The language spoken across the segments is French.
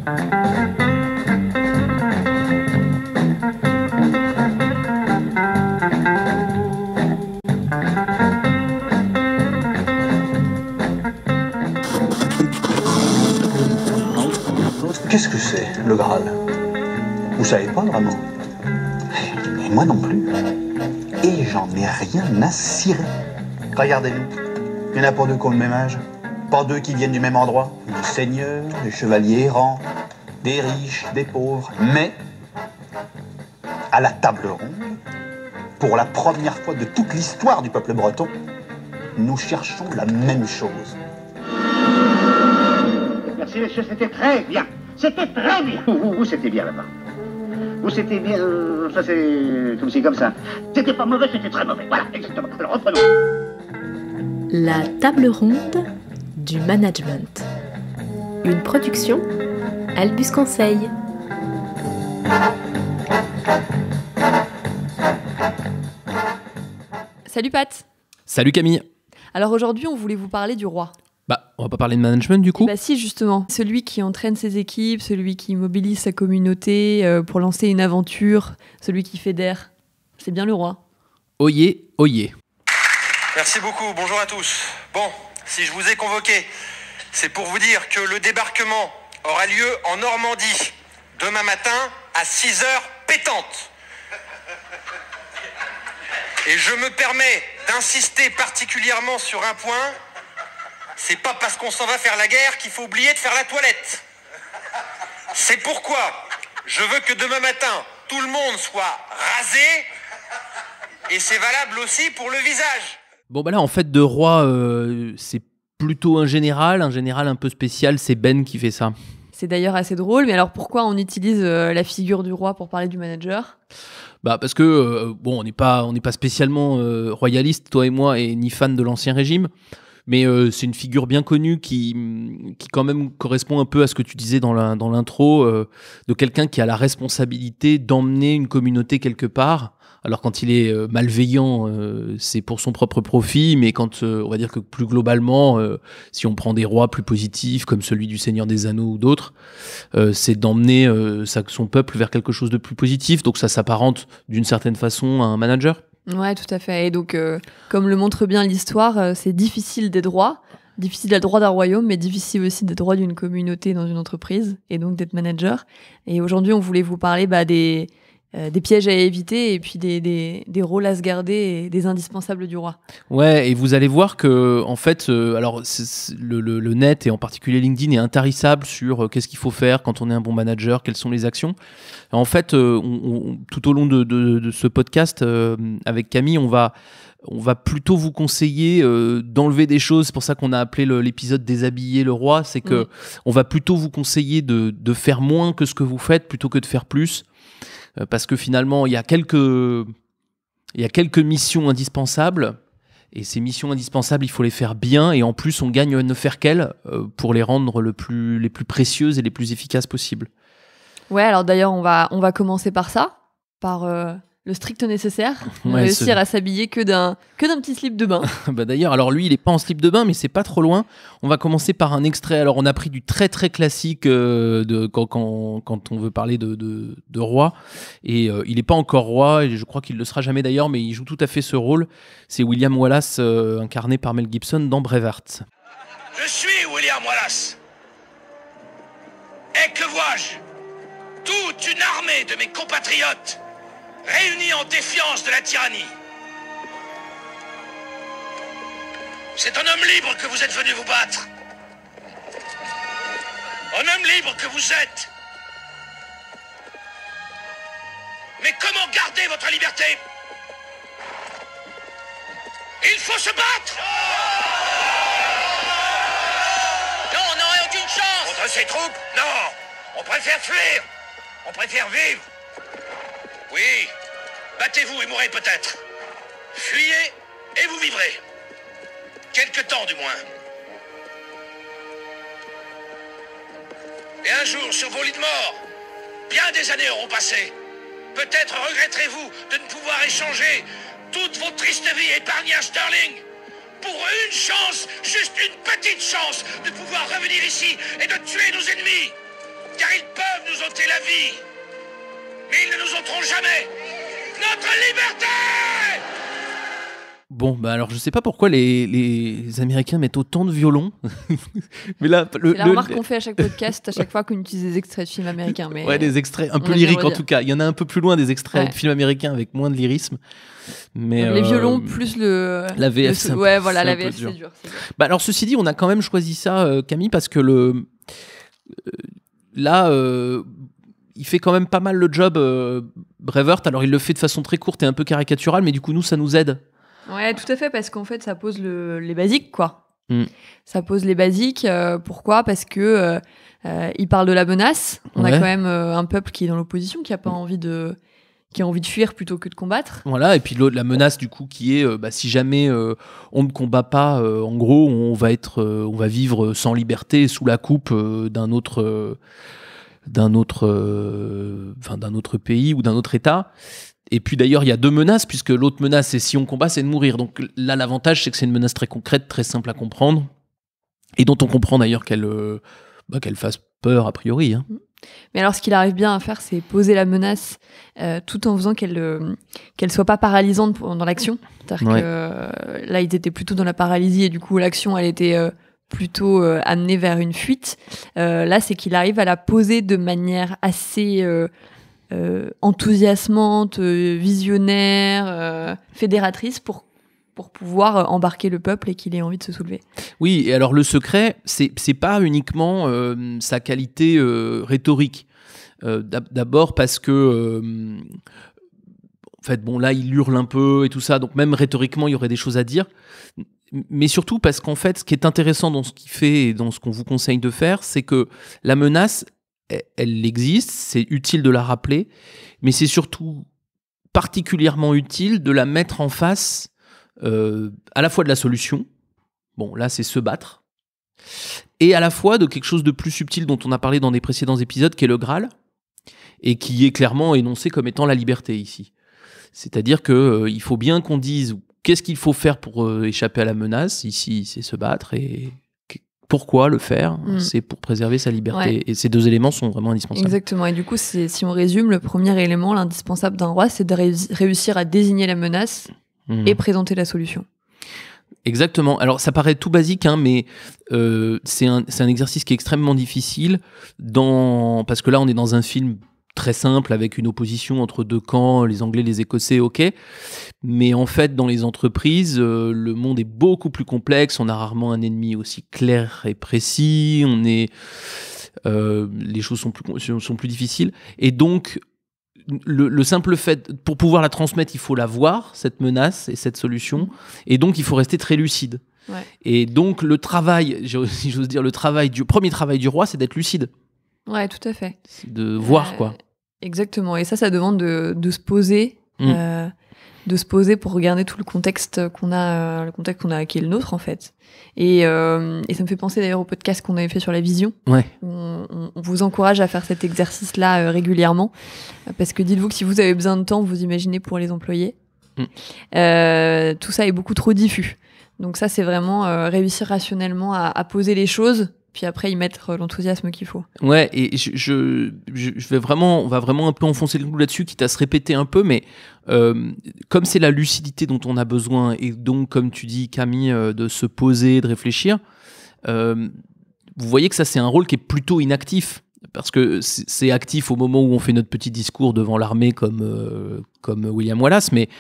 Qu'est-ce que c'est, le Graal? Vous savez pas vraiment? Et moi non plus. Et j'en ai rien à cirer. Regardez-nous. Il y en a pour deux qui ont le même âge. Pas deux qui viennent du même endroit. Des seigneurs, des chevaliers errants, des riches, des pauvres. Mais, à la table ronde, pour la première fois de toute l'histoire du peuple breton, nous cherchons la même chose. Merci, monsieur, c'était très bien. C'était très bien. Vous, c'était bien là-bas. Vous, c'était bien. Ça, c'est comme ci, comme ça. C'était pas mauvais, c'était très mauvais. Voilà, exactement. Alors, reprenons. La table ronde du management. Une production Albus Conseil. Salut Pat. Salut Camille. Alors aujourd'hui, on voulait vous parler du roi. Bah, on va pas parler de management du coup. Bah si, justement. Celui qui entraîne ses équipes, celui qui mobilise sa communauté pour lancer une aventure, celui qui fédère. C'est bien le roi. Oyez, oyez. Merci beaucoup, bonjour à tous. Bon, si je vous ai convoqué, c'est pour vous dire que le débarquement aura lieu en Normandie demain matin à 6h pétantes. Et je me permets d'insister particulièrement sur un point. C'est pas parce qu'on s'en va faire la guerre qu'il faut oublier de faire la toilette. C'est pourquoi je veux que demain matin, tout le monde soit rasé. Et c'est valable aussi pour le visage. Bon bah là en fait de roi, c'est plutôt un général un peu spécial, c'est Ben qui fait ça. C'est d'ailleurs assez drôle, mais alors pourquoi on utilise la figure du roi pour parler du manager ? Bah parce que bon, on n'est pas spécialement royaliste, toi et moi, et ni fan de l'Ancien Régime, mais c'est une figure bien connue qui quand même correspond un peu à ce que tu disais dans l'intro, de quelqu'un qui a la responsabilité d'emmener une communauté quelque part. Alors quand il est malveillant, c'est pour son propre profit, mais quand on va dire que plus globalement, si on prend des rois plus positifs comme celui du Seigneur des Anneaux ou d'autres, c'est d'emmener son peuple vers quelque chose de plus positif. Donc ça s'apparente d'une certaine façon à un manager. Ouais, tout à fait. Et donc, comme le montre bien l'histoire, c'est difficile d'être roi, difficile d'être roi d'un royaume, mais difficile aussi d'être roi d'une communauté dans une entreprise, et donc d'être manager. Et aujourd'hui, on voulait vous parler des pièges à éviter et puis des rôles à se garder et des indispensables du roi. Ouais, et vous allez voir que en fait, alors le net et en particulier LinkedIn est intarissable sur qu'est-ce qu'il faut faire quand on est un bon manager, quelles sont les actions. En fait, tout au long de ce podcast avec Camille, on va plutôt vous conseiller d'enlever des choses. C'est pour ça qu'on a appelé l'épisode déshabiller le roi. C'est que on va plutôt vous conseiller de faire moins que ce que vous faites plutôt que de faire plus. Parce que finalement, il y a quelques missions indispensables, et ces missions indispensables, il faut les faire bien, et en plus, on gagne à ne faire qu'elles pour les rendre les plus précieuses et les plus efficaces possibles. Ouais, alors d'ailleurs, on va commencer par ça, par le strict nécessaire, réussir à s'habiller que d'un petit slip de bain. Bah d'ailleurs, alors lui, il est pas en slip de bain, mais c'est pas trop loin. On va commencer par un extrait. Alors, on a pris du très très classique quand on veut parler de roi. Et il est pas encore roi, et je crois qu'il le sera jamais d'ailleurs, mais il joue tout à fait ce rôle. C'est William Wallace, incarné par Mel Gibson dans Braveheart. Je suis William Wallace. Et que vois-je? Toute une armée de mes compatriotes réunis en défiance de la tyrannie. C'est un homme libre que vous êtes venu vous battre. Un homme libre que vous êtes. Mais comment garder votre liberté? Il faut se battre! Non, on n'aurait aucune chance! Contre ces troupes? Non! On préfère fuir! On préfère vivre! Oui, battez-vous et mourrez peut-être. Fuyez et vous vivrez. Quelque temps du moins. Et un jour, sur vos lits de mort, bien des années auront passé. Peut-être regretterez-vous de ne pouvoir échanger toute votre triste vie épargnée à Sterling pour une chance, juste une petite chance, de pouvoir revenir ici et de tuer nos ennemis. Car ils n'inventeront jamais notre liberté. Bon, bah alors je sais pas pourquoi les Américains mettent autant de violons. Mais là, c'est la remarque qu'on fait à chaque podcast, à chaque fois qu'on utilise des extraits de films américains. Mais ouais, des extraits un peu lyriques en tout cas. Il y en a un peu plus loin des extraits de films américains avec moins de lyrisme. Mais les violons plus la VF. Ouais, voilà, la VF, c'est dur. Bah alors ceci dit, on a quand même choisi ça, Camille, parce que là, il fait quand même pas mal le job, Brevert. Alors il le fait de façon très courte et un peu caricaturale, mais du coup nous ça nous aide. Ouais, tout à fait, parce qu'en fait, ça pose les basiques, quoi. Ça pose les basiques. Pourquoi ? Parce que il parle de la menace. On a quand même un peuple qui est dans l'opposition, qui a envie de fuir plutôt que de combattre. Voilà, et puis la menace du coup qui est, si jamais on ne combat pas, en gros, on va vivre sans liberté sous la coupe d'un autre pays ou d'un autre État. Et puis d'ailleurs, il y a deux menaces, puisque l'autre menace, c'est si on combat, c'est de mourir. Donc là, l'avantage, c'est que c'est une menace très concrète, très simple à comprendre, et dont on comprend d'ailleurs qu'elle fasse peur a priori. Hein. Mais alors, ce qu'il arrive bien à faire, c'est poser la menace tout en faisant qu'elle soit pas paralysante dans l'action. C'est-à-dire que là, ils étaient plutôt dans la paralysie, et du coup, l'action, elle était plutôt amenée vers une fuite. Là, c'est qu'il arrive à la poser de manière assez enthousiasmante, visionnaire, fédératrice pour pouvoir embarquer le peuple et qu'il ait envie de se soulever. Oui, et alors le secret, c'est pas uniquement sa qualité rhétorique. D'abord parce que en fait, bon là, il hurle un peu et tout ça, donc même rhétoriquement, il y aurait des choses à dire. Mais surtout parce qu'en fait, ce qui est intéressant dans ce qu'il fait et dans ce qu'on vous conseille de faire, c'est que la menace, elle existe, c'est utile de la rappeler, mais c'est surtout particulièrement utile de la mettre en face à la fois de la solution, bon là c'est se battre, et à la fois de quelque chose de plus subtil dont on a parlé dans des précédents épisodes, qui est le Graal, et qui est clairement énoncé comme étant la liberté ici. C'est-à-dire qu'il faut bien qu'on dise qu'est-ce qu'il faut faire pour échapper à la menace, ici c'est se battre, et pourquoi le faire, c'est pour préserver sa liberté. Ouais. Et ces deux éléments sont vraiment indispensables. Exactement. Et du coup, si on résume, le premier élément, l'indispensable d'un roi, c'est de réussir à désigner la menace et présenter la solution. Exactement. Alors, ça paraît tout basique, hein, mais c'est un exercice qui est extrêmement difficile parce que là, on est dans un film très simple avec une opposition entre deux camps, les Anglais, les Écossais, ok. Mais en fait, dans les entreprises, le monde est beaucoup plus complexe. On a rarement un ennemi aussi clair et précis. Les choses sont plus difficiles. Et donc, le simple fait, pour pouvoir la transmettre, il faut la voir, cette menace et cette solution. Et donc, il faut rester très lucide. Ouais. Et donc, le premier travail du roi, c'est d'être lucide. Ouais, tout à fait. C'est de voir, quoi. Exactement. Et ça demande de se poser, pour regarder tout le contexte qu'on a, qui est le nôtre, en fait. Et ça me fait penser d'ailleurs au podcast qu'on avait fait sur la vision. Ouais. On vous encourage à faire cet exercice-là régulièrement, parce que dites-vous que si vous avez besoin de temps, vous imaginez pour les employés. Tout ça est beaucoup trop diffus. Donc ça, c'est vraiment réussir rationnellement à poser les choses, puis après y mettre l'enthousiasme qu'il faut. Ouais, et on va vraiment un peu enfoncer le clou là-dessus, quitte à se répéter un peu, mais comme c'est la lucidité dont on a besoin, et donc, comme tu dis, Camille, de se poser, de réfléchir, vous voyez que ça, c'est un rôle qui est plutôt inactif, parce que c'est actif au moment où on fait notre petit discours devant l'armée comme William Wallace, mais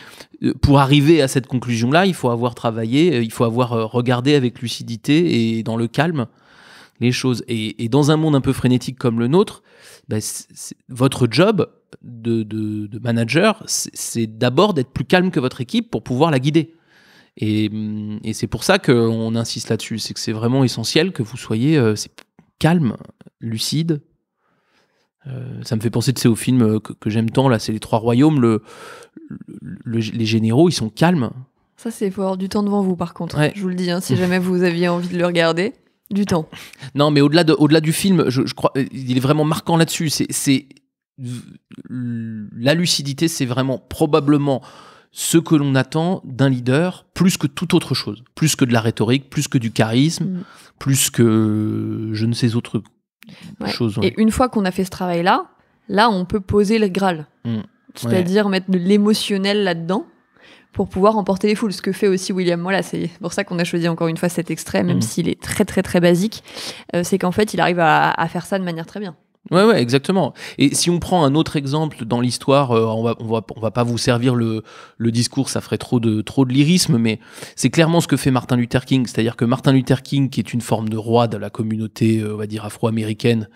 pour arriver à cette conclusion-là, il faut avoir travaillé, il faut avoir regardé avec lucidité et dans le calme les choses. Et dans un monde un peu frénétique comme le nôtre, votre job de manager, c'est d'abord d'être plus calme que votre équipe pour pouvoir la guider. Et c'est pour ça qu'on insiste là-dessus, c'est que c'est vraiment essentiel que vous soyez calme, lucide. Ça me fait penser au film que j'aime tant, là, c'est Les Trois Royaumes, les généraux, ils sont calmes. Ça, il faut avoir du temps devant vous, par contre. Ouais. Je vous le dis, hein, si jamais vous aviez envie de le regarder. Du temps. Non, mais au-delà du film, je crois, il est vraiment marquant là-dessus. La lucidité, c'est vraiment probablement ce que l'on attend d'un leader, plus que toute autre chose, plus que de la rhétorique, plus que du charisme, plus que je ne sais autre chose. Ouais. Et une fois qu'on a fait ce travail-là, on peut poser le Graal. c'est-à-dire mettre de l'émotionnel là-dedans pour pouvoir emporter les foules, ce que fait aussi William Wallace. C'est pour ça qu'on a choisi encore une fois cet extrait, même s'il est très très très basique, c'est qu'en fait il arrive à faire ça de manière très bien. Ouais, exactement. Et si on prend un autre exemple dans l'histoire, on va pas vous servir le discours, ça ferait trop de lyrisme, mais c'est clairement ce que fait Martin Luther King. C'est-à-dire que Martin Luther King, qui est une forme de roi de la communauté, on va dire afro-américaine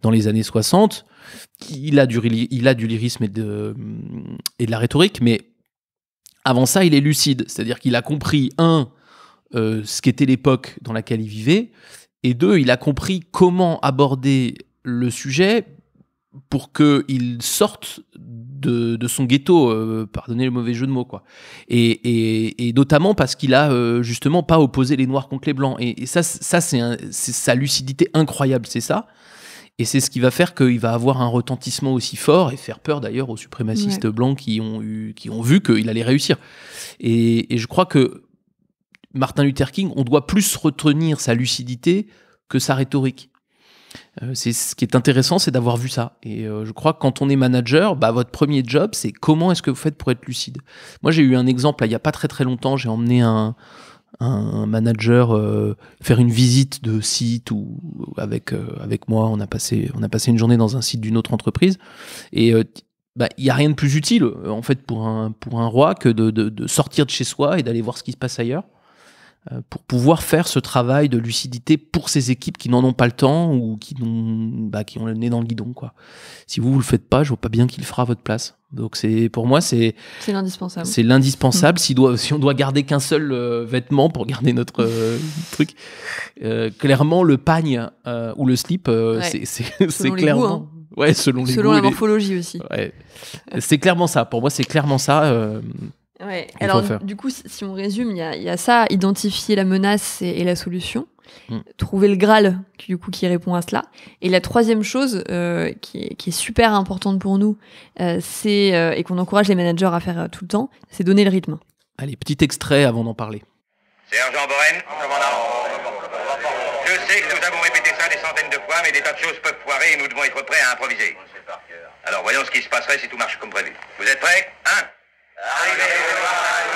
dans les années 60, il a du lyrisme et de la rhétorique, mais avant ça, il est lucide. C'est-à-dire qu'il a compris, ce qu'était l'époque dans laquelle il vivait, et deux, il a compris comment aborder le sujet pour qu'il sorte de son ghetto, pardonnez le mauvais jeu de mots, quoi. Et notamment parce qu'il a justement pas opposé les noirs contre les blancs. Et ça c'est sa lucidité incroyable, c'est ça. Et c'est ce qui va faire qu'il va avoir un retentissement aussi fort et faire peur d'ailleurs aux suprémacistes blancs qui ont vu qu'il allait réussir. Et je crois que Martin Luther King, on doit plus retenir sa lucidité que sa rhétorique. C'est ce qui est intéressant, c'est d'avoir vu ça. Et je crois que quand on est manager, votre premier job, c'est comment est-ce que vous faites pour être lucide. Moi, j'ai eu un exemple, il n'y a pas très très longtemps, j'ai emmené un manager faire une visite de site avec moi, on a passé une journée dans un site d'une autre entreprise. Et il n'y a rien de plus utile, en fait, pour un roi que de sortir de chez soi et d'aller voir ce qui se passe ailleurs. Pour pouvoir faire ce travail de lucidité pour ces équipes qui n'en ont pas le temps ou qui ont le nez dans le guidon, quoi. Si vous le faites pas, je vois pas bien qui le fera à votre place. Donc pour moi c'est l'indispensable. C'est l'indispensable. Si on doit garder qu'un seul vêtement pour garder notre truc, clairement le pagne ou le slip, c'est clairement. Goûts, hein. Ouais, selon la morphologie aussi. Ouais. C'est clairement ça. Pour moi, c'est clairement ça. Ouais. Alors, du coup, si on résume, il y a ça, identifier la menace et la solution, trouver le Graal qui répond à cela. Et la troisième chose qui est super importante pour nous, et qu'on encourage les managers à faire tout le temps, c'est donner le rythme. Allez, petit extrait avant d'en parler. Sergent Boren, je sais que nous avons répété ça des centaines de fois, mais des tas de choses peuvent foirer et nous devons être prêts à improviser. Alors voyons ce qui se passerait si tout marche comme prévu. Vous êtes prêts? 1. Arrivez au barrage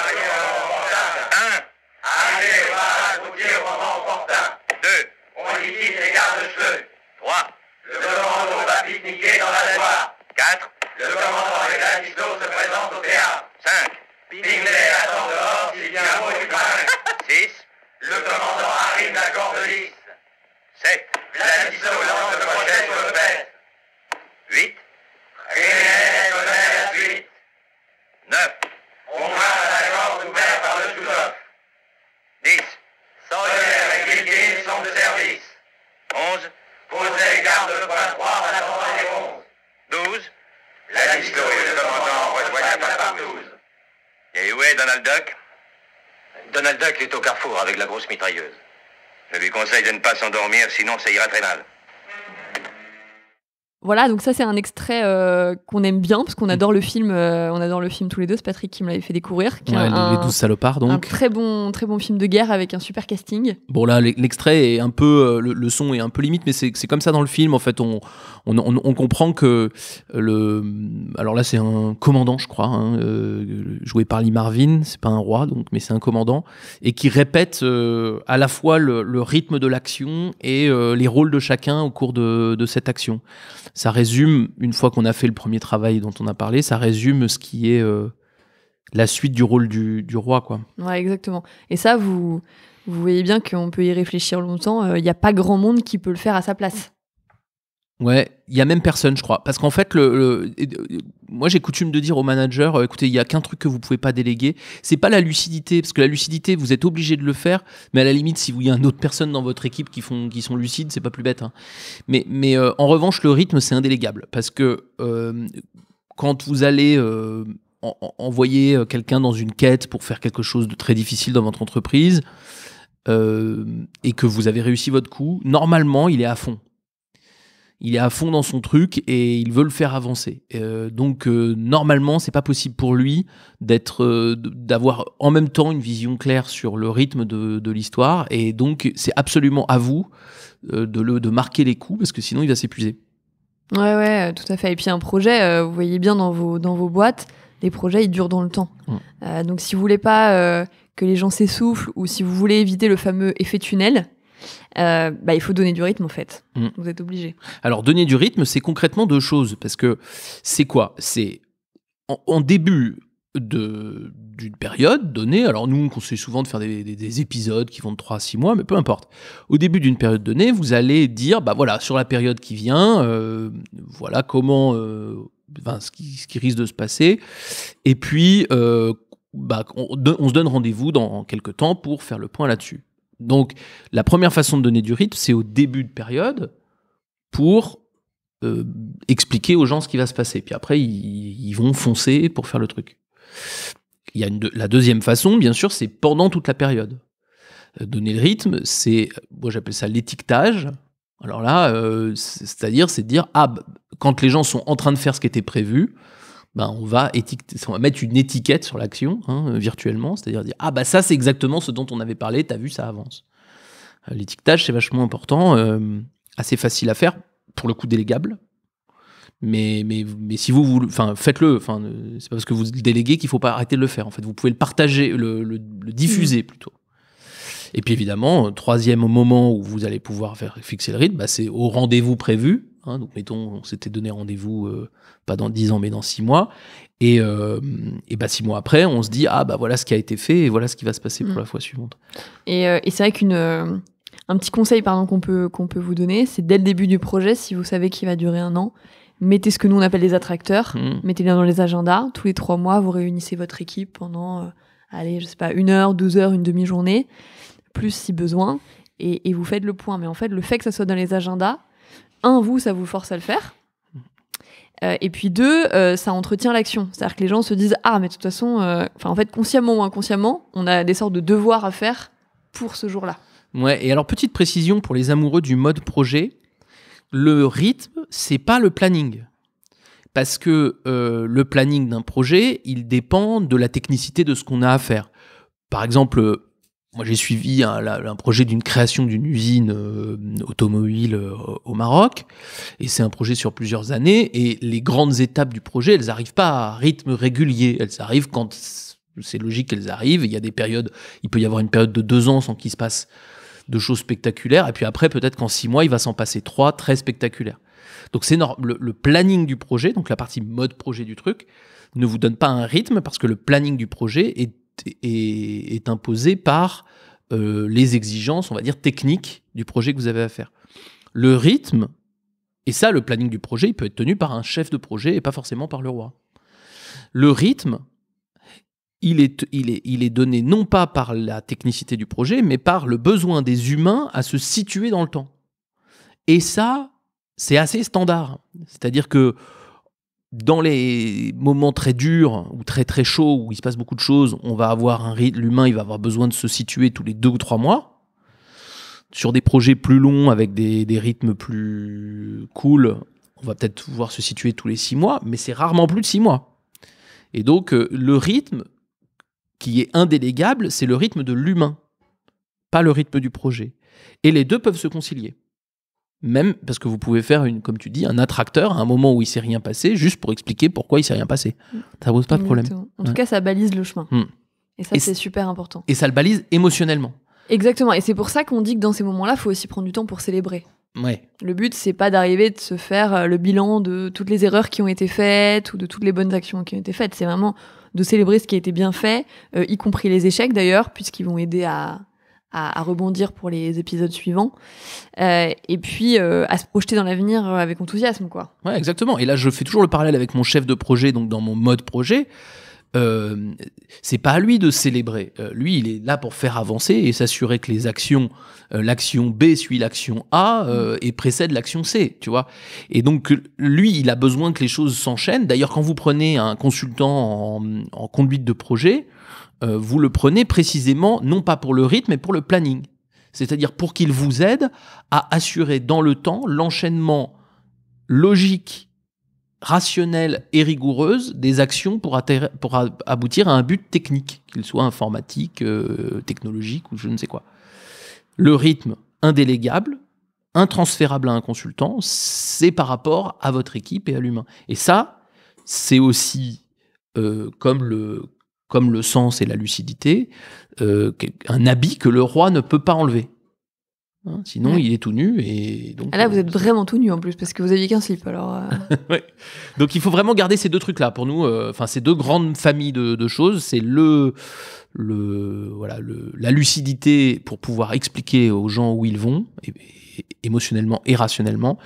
routier au moment opportun. 2. On liquide les gardes-cheveux. 3. Le commando va pique-niquer dans la baignoire. 4. Le commandant et Ladislo se présentent au théâtre. 5. Pinglet attend dehors s'il y a un mot du marin. 6. Le commandant arrive la corde lisse. 7. Ladislo lance le crochet sur le pet. 8. René connaît la suite. 9. On va à la corde ouverte par le sous-off. 10. Sawyer et Gilkin sont de service. 11. Posez garde le point 3 en attendant les 11. 12. Ladislo et le commandant rejoignent la partouze. Et où est Donald Duck? Donald Duck est au carrefour avec la grosse mitrailleuse. Je lui conseille de ne pas s'endormir, sinon ça ira très mal. Voilà, donc ça c'est un extrait qu'on aime bien parce qu'on adore le film. On adore le film tous les deux. C'est Patrick qui me l'avait fait découvrir. Les 12 salopards, donc. Un très bon film de guerre avec un super casting. Bon là, l'extrait est un peu, le son est un peu limite, mais c'est comme ça dans le film. En fait, on comprend que alors là c'est un commandant, je crois, joué par Lee Marvin. C'est pas un roi, donc, mais c'est un commandant et qui répète à la fois le rythme de l'action et les rôles de chacun au cours de cette action. Ça résume, une fois qu'on a fait le premier travail dont on a parlé, ça résume ce qui est la suite du rôle du roi, quoi. Ouais, exactement. Et ça, vous voyez bien qu'on peut y réfléchir longtemps. Il n'y a pas grand monde qui peut le faire à sa place. Ouais, il y a même personne, je crois. Parce qu'en fait, moi j'ai coutume de dire aux managers, écoutez, il y a qu'un truc que vous pouvez pas déléguer, c'est pas la lucidité, parce que la lucidité, vous êtes obligé de le faire, mais à la limite, si il y a une autre personne dans votre équipe qui sont lucides, c'est pas plus bête, hein. Mais en revanche, le rythme, c'est indélégable, parce que quand vous allez envoyer quelqu'un dans une quête pour faire quelque chose de très difficile dans votre entreprise, et que vous avez réussi votre coup, normalement, il est à fond. Il est à fond dans son truc et il veut le faire avancer. Donc normalement, c'est pas possible pour lui d'avoir en même temps une vision claire sur le rythme de l'histoire. Et donc c'est absolument à vous de marquer les coups parce que sinon il va s'épuiser. Ouais, tout à fait. Et puis un projet, vous voyez bien dans vos boîtes, les projets, ils durent dans le temps. Donc si vous voulez pas que les gens s'essoufflent ou si vous voulez éviter le fameux effet tunnel, il faut donner du rythme en fait. Vous êtes obligé. Alors donner du rythme, c'est concrètement 2 choses. Parce que c'est quoi ? C'est en début d'une période donnée, alors nous on conseille souvent de faire des épisodes qui vont de 3 à 6 mois, mais peu importe. Au début d'une période donnée, vous allez dire, voilà, sur la période qui vient, voilà comment, ce qui risque de se passer, et puis on se donne rendez-vous dans quelques temps pour faire le point là-dessus. Donc la première façon de donner du rythme, c'est au début de période pour expliquer aux gens ce qui va se passer. Puis après, ils vont foncer pour faire le truc. Il y a la deuxième façon, bien sûr, c'est pendant toute la période. Donner le rythme, moi j'appelle ça l'étiquetage. Alors là, c'est de dire, quand les gens sont en train de faire ce qui était prévu, on va mettre une étiquette sur l'action, virtuellement, c'est-à-dire dire, ça c'est exactement ce dont on avait parlé, t'as vu, ça avance. L'étiquetage, c'est vachement important, assez facile à faire, pour le coup délégable. Mais si vous faites-le. C'est pas parce que vous le déléguez qu'il faut pas arrêter de le faire. En fait, vous pouvez le partager, le diffuser plutôt. Et puis évidemment, troisième moment où vous allez pouvoir fixer le rythme, c'est au rendez-vous prévu. Donc mettons, on s'était donné rendez-vous pas dans 10 ans, mais dans 6 mois. Et 6 mois après, on se dit voilà ce qui a été fait et voilà ce qui va se passer pour la fois suivante. Et c'est vrai qu'un petit conseil qu'on peut vous donner, c'est dès le début du projet, si vous savez qu'il va durer 1 an, mettez ce que nous on appelle des attracteurs, mettez-les dans les agendas. Tous les 3 mois, vous réunissez votre équipe pendant, 1 heure, 12 heures, une demi-journée, plus si besoin, et vous faites le point. Mais en fait, le fait que ça soit dans les agendas, ça vous force à le faire. Et puis 2, ça entretient l'action. C'est-à-dire que les gens se disent mais de toute façon, en fait, consciemment ou inconsciemment, on a des sortes de devoirs à faire pour ce jour-là. Ouais, et alors petite précision pour les amoureux du mode projet, le rythme, c'est pas le planning. Parce que le planning d'un projet, il dépend de la technicité de ce qu'on a à faire. Par exemple, moi j'ai suivi un projet d'une création d'une usine automobile au Maroc, et c'est un projet sur plusieurs années, et les grandes étapes du projet, elles n'arrivent pas à rythme régulier. Elles arrivent quand c'est logique qu'elles arrivent. Il y a des périodes, il peut y avoir une période de 2 ans sans qu'il se passe de choses spectaculaires, et puis après, peut-être qu'en 6 mois, il va s'en passer 3 très spectaculaires. Donc c'est le planning du projet, donc la partie mode projet du truc, ne vous donne pas un rythme, parce que le planning du projet est imposé par les exigences, on va dire, techniques du projet que vous avez à faire. Le rythme, et ça, le planning du projet, il peut être tenu par un chef de projet et pas forcément par le roi. Le rythme, il est donné non pas par la technicité du projet, mais par le besoin des humains à se situer dans le temps. Et ça, c'est assez standard. C'est-à-dire que dans les moments très durs ou très très chauds où il se passe beaucoup de choses, on va avoir l'humain, il va avoir besoin de se situer tous les 2 ou 3 mois. Sur des projets plus longs avec des rythmes plus cool, on va peut-être pouvoir se situer tous les 6 mois, mais c'est rarement plus de 6 mois. Et donc le rythme qui est indélégable, c'est le rythme de l'humain, pas le rythme du projet. Et les deux peuvent se concilier. Même parce que vous pouvez faire, comme tu dis, un attracteur à un moment où il ne s'est rien passé, juste pour expliquer pourquoi il ne s'est rien passé. Ça ne pose pas de problème. En tout cas, ça balise le chemin. Et ça, c'est super important. Et ça le balise émotionnellement. Exactement. Et c'est pour ça qu'on dit que dans ces moments-là, il faut aussi prendre du temps pour célébrer. Ouais. Le but, c'est pas d'arriver de se faire le bilan de toutes les erreurs qui ont été faites ou de toutes les bonnes actions qui ont été faites. C'est vraiment de célébrer ce qui a été bien fait, y compris les échecs d'ailleurs, puisqu'ils vont aider à rebondir pour les épisodes suivants, et puis à se projeter dans l'avenir avec enthousiasme, quoi. Ouais, exactement. Et là, je fais toujours le parallèle avec mon chef de projet, donc dans mon mode projet. C'est pas à lui de célébrer. Lui, il est là pour faire avancer et s'assurer que les actions, l'action B suit l'action A et précède l'action C, tu vois. Et donc, lui, il a besoin que les choses s'enchaînent. D'ailleurs, quand vous prenez un consultant en conduite de projet, vous le prenez précisément, non pas pour le rythme, mais pour le planning. C'est-à-dire pour qu'il vous aide à assurer dans le temps l'enchaînement logique, rationnelle et rigoureuse des actions pour aboutir à un but technique, qu'il soit informatique, technologique ou je ne sais quoi. Le rythme indélégable, intransférable à un consultant, c'est par rapport à votre équipe et à l'humain. Et ça, c'est aussi comme le sens et la lucidité, un habit que le roi ne peut pas enlever. Hein, sinon, il est tout nu. Et donc, là, vous êtes vraiment tout nu en plus, parce que vous aviez qu'un slip. Alors, ouais. Donc, il faut vraiment garder ces deux trucs-là. Pour nous, ces deux grandes familles de choses, c'est la lucidité pour pouvoir expliquer aux gens où ils vont, émotionnellement et rationnellement,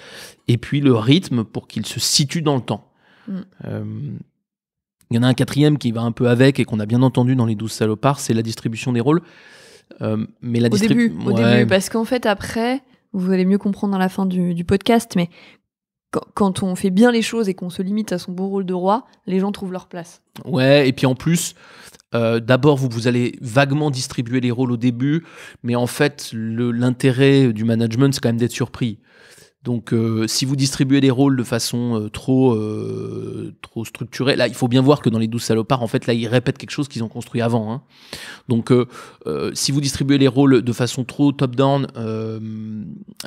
et puis le rythme pour qu'ils se situent dans le temps. Il y en a un quatrième qui va un peu avec et qu'on a bien entendu dans les 12 salopards, c'est la distribution des rôles. Mais au début, parce qu'en fait après, vous allez mieux comprendre à la fin du podcast, mais quand on fait bien les choses et qu'on se limite à son beau rôle de roi, les gens trouvent leur place. Ouais, et puis en plus, d'abord vous allez vaguement distribuer les rôles au début, mais en fait l'intérêt du management c'est quand même d'être surpris. Donc, si vous distribuez les rôles de façon trop structurée, là, il faut bien voir que dans les 12 salopards, en fait, là, ils répètent quelque chose qu'ils ont construit avant. Hein. Donc, si vous distribuez les rôles de façon trop top-down,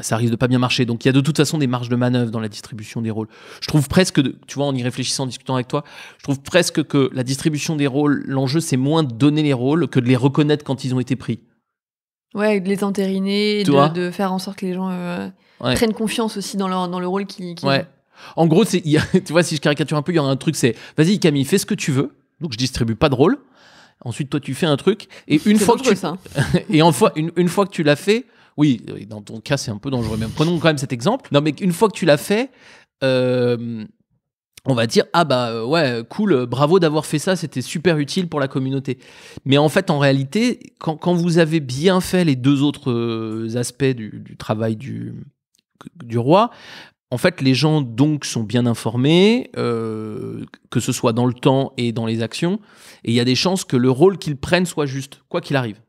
ça risque de pas bien marcher. Donc, il y a de toute façon des marges de manœuvre dans la distribution des rôles. Je trouve presque, tu vois, en y réfléchissant, en discutant avec toi, je trouve presque que la distribution des rôles, l'enjeu, c'est moins de donner les rôles que de les reconnaître quand ils ont été pris. Ouais, de les entériner, de faire en sorte que les gens prennent confiance aussi dans le rôle qui ouais. En gros, tu vois, si je caricature un peu, il y a un truc, c'est vas-y Camille, fais ce que tu veux. Donc je distribue pas de rôle. Ensuite, toi, tu fais un truc. Et une fois que une fois que tu l'as fait, oui, dans ton cas, c'est un peu dangereux. Mais prenons quand même cet exemple. Non, mais une fois que tu l'as fait, on va dire ouais, cool, bravo d'avoir fait ça, c'était super utile pour la communauté. Mais en fait, en réalité, quand vous avez bien fait les deux autres aspects du travail du roi, en fait, les gens donc sont bien informés, que ce soit dans le temps et dans les actions, et il y a des chances que le rôle qu'ils prennent soit juste, quoi qu'il arrive.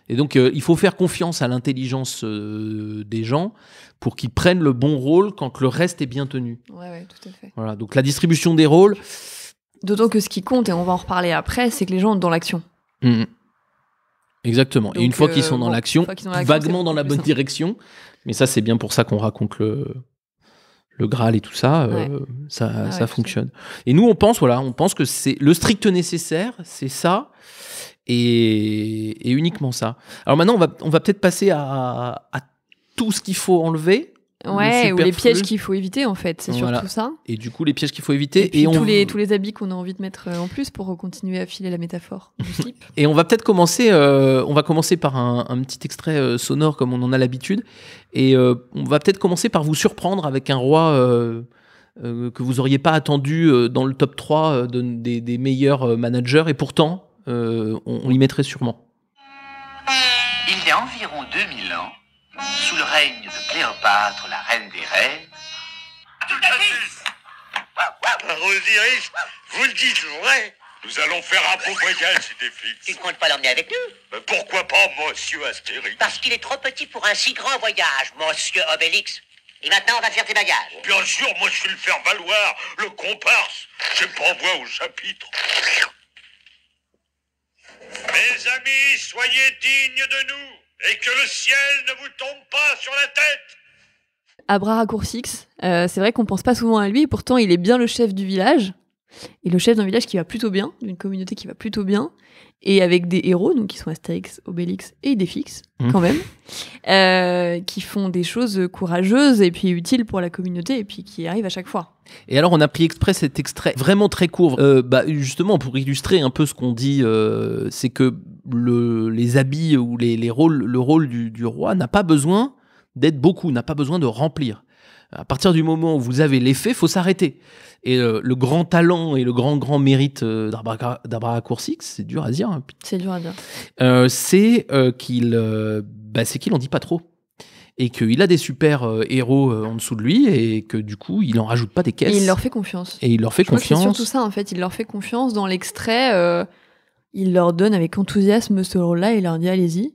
Et donc, il faut faire confiance à l'intelligence des gens pour qu'ils prennent le bon rôle quand le reste est bien tenu. Ouais, tout à fait. Voilà, donc la distribution des rôles... D'autant que ce qui compte, et on va en reparler après, c'est que les gens sont dans l'action. Exactement. Donc, et une fois qu'ils sont dans l'action, vaguement dans la bonne direction, mais ça, c'est bien pour ça qu'on raconte le Graal et tout ça, ça fonctionne. Et nous, on pense que c'est le strict nécessaire, c'est ça, et uniquement ça. Alors maintenant, on va peut-être passer à tout ce qu'il faut enlever. Ouais, ou les pièges qu'il faut éviter, en fait, c'est surtout ça. Et du coup, les pièges qu'il faut éviter. Et puis tous les habits qu'on a envie de mettre en plus pour continuer à filer la métaphore du slip. Et on va peut-être commencer, par un petit extrait sonore comme on en a l'habitude. Et on va peut-être commencer par vous surprendre avec un roi que vous n'auriez pas attendu dans le top 3 des meilleurs managers. Et pourtant, on y mettrait sûrement. Il y a environ 2000 ans, sous le règne de Cléopâtre, la reine des reines... Osiris, vous le dites vrai? Nous allons faire un beau voyage, Idéfix. Tu ne comptes pas l'emmener avec nous? Mais pourquoi pas, monsieur Astérix? Parce qu'il est trop petit pour un si grand voyage, monsieur Obélix. Et maintenant, on va faire tes bagages. Bien sûr, moi je suis le faire-valoir, le comparse. J'aime pas voir au chapitre. Mes amis, soyez dignes de nous, et que le ciel ne vous tombe pas sur la tête. Abraracourcix, c'est vrai qu'on pense pas souvent à lui, et pourtant il est bien le chef du village, et le chef d'un village qui va plutôt bien, d'une communauté qui va plutôt bien, et avec des héros, donc qui sont Astérix, Obélix et Idéfix, quand même, qui font des choses courageuses et puis utiles pour la communauté, et puis qui arrivent à chaque fois. Et alors on a pris exprès cet extrait vraiment très court, justement pour illustrer un peu ce qu'on dit, c'est que les habits ou le rôle du roi n'a pas besoin d'être beaucoup, n'a pas besoin de remplir. À partir du moment où vous avez l'effet, il faut s'arrêter. Et le grand talent et le grand mérite d'Abraracourcix, c'est dur à dire. Hein. C'est dur à dire. C'est qu'il en dit pas trop. Et qu'il a des super héros en dessous de lui, et que du coup, il en rajoute pas des caisses. Et il leur fait confiance. Et il leur fait confiance. C'est surtout ça, en fait. Il leur fait confiance dans l'extrait. Il leur donne avec enthousiasme ce rôle-là, et il leur dit allez-y.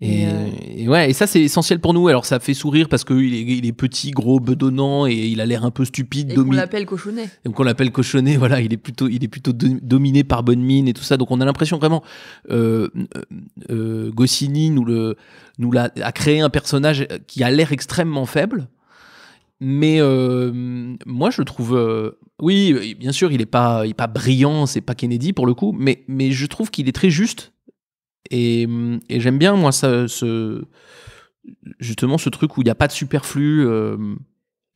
Et ouais, et ça c'est essentiel pour nous. Alors ça fait sourire parce qu'il est petit, gros, bedonnant et il a l'air un peu stupide. Et qu'on l'appelle cochonnet. Donc on l'appelle cochonnet, voilà, il est plutôt dominé par bonne mine et tout ça. Donc on a l'impression vraiment Goscinny a créé un personnage qui a l'air extrêmement faible. Mais moi je le trouve oui, bien sûr, il est pas brillant, c'est pas Kennedy pour le coup, mais je trouve qu'il est très juste. Et j'aime bien, moi, justement, ce truc où il n'y a pas de superflu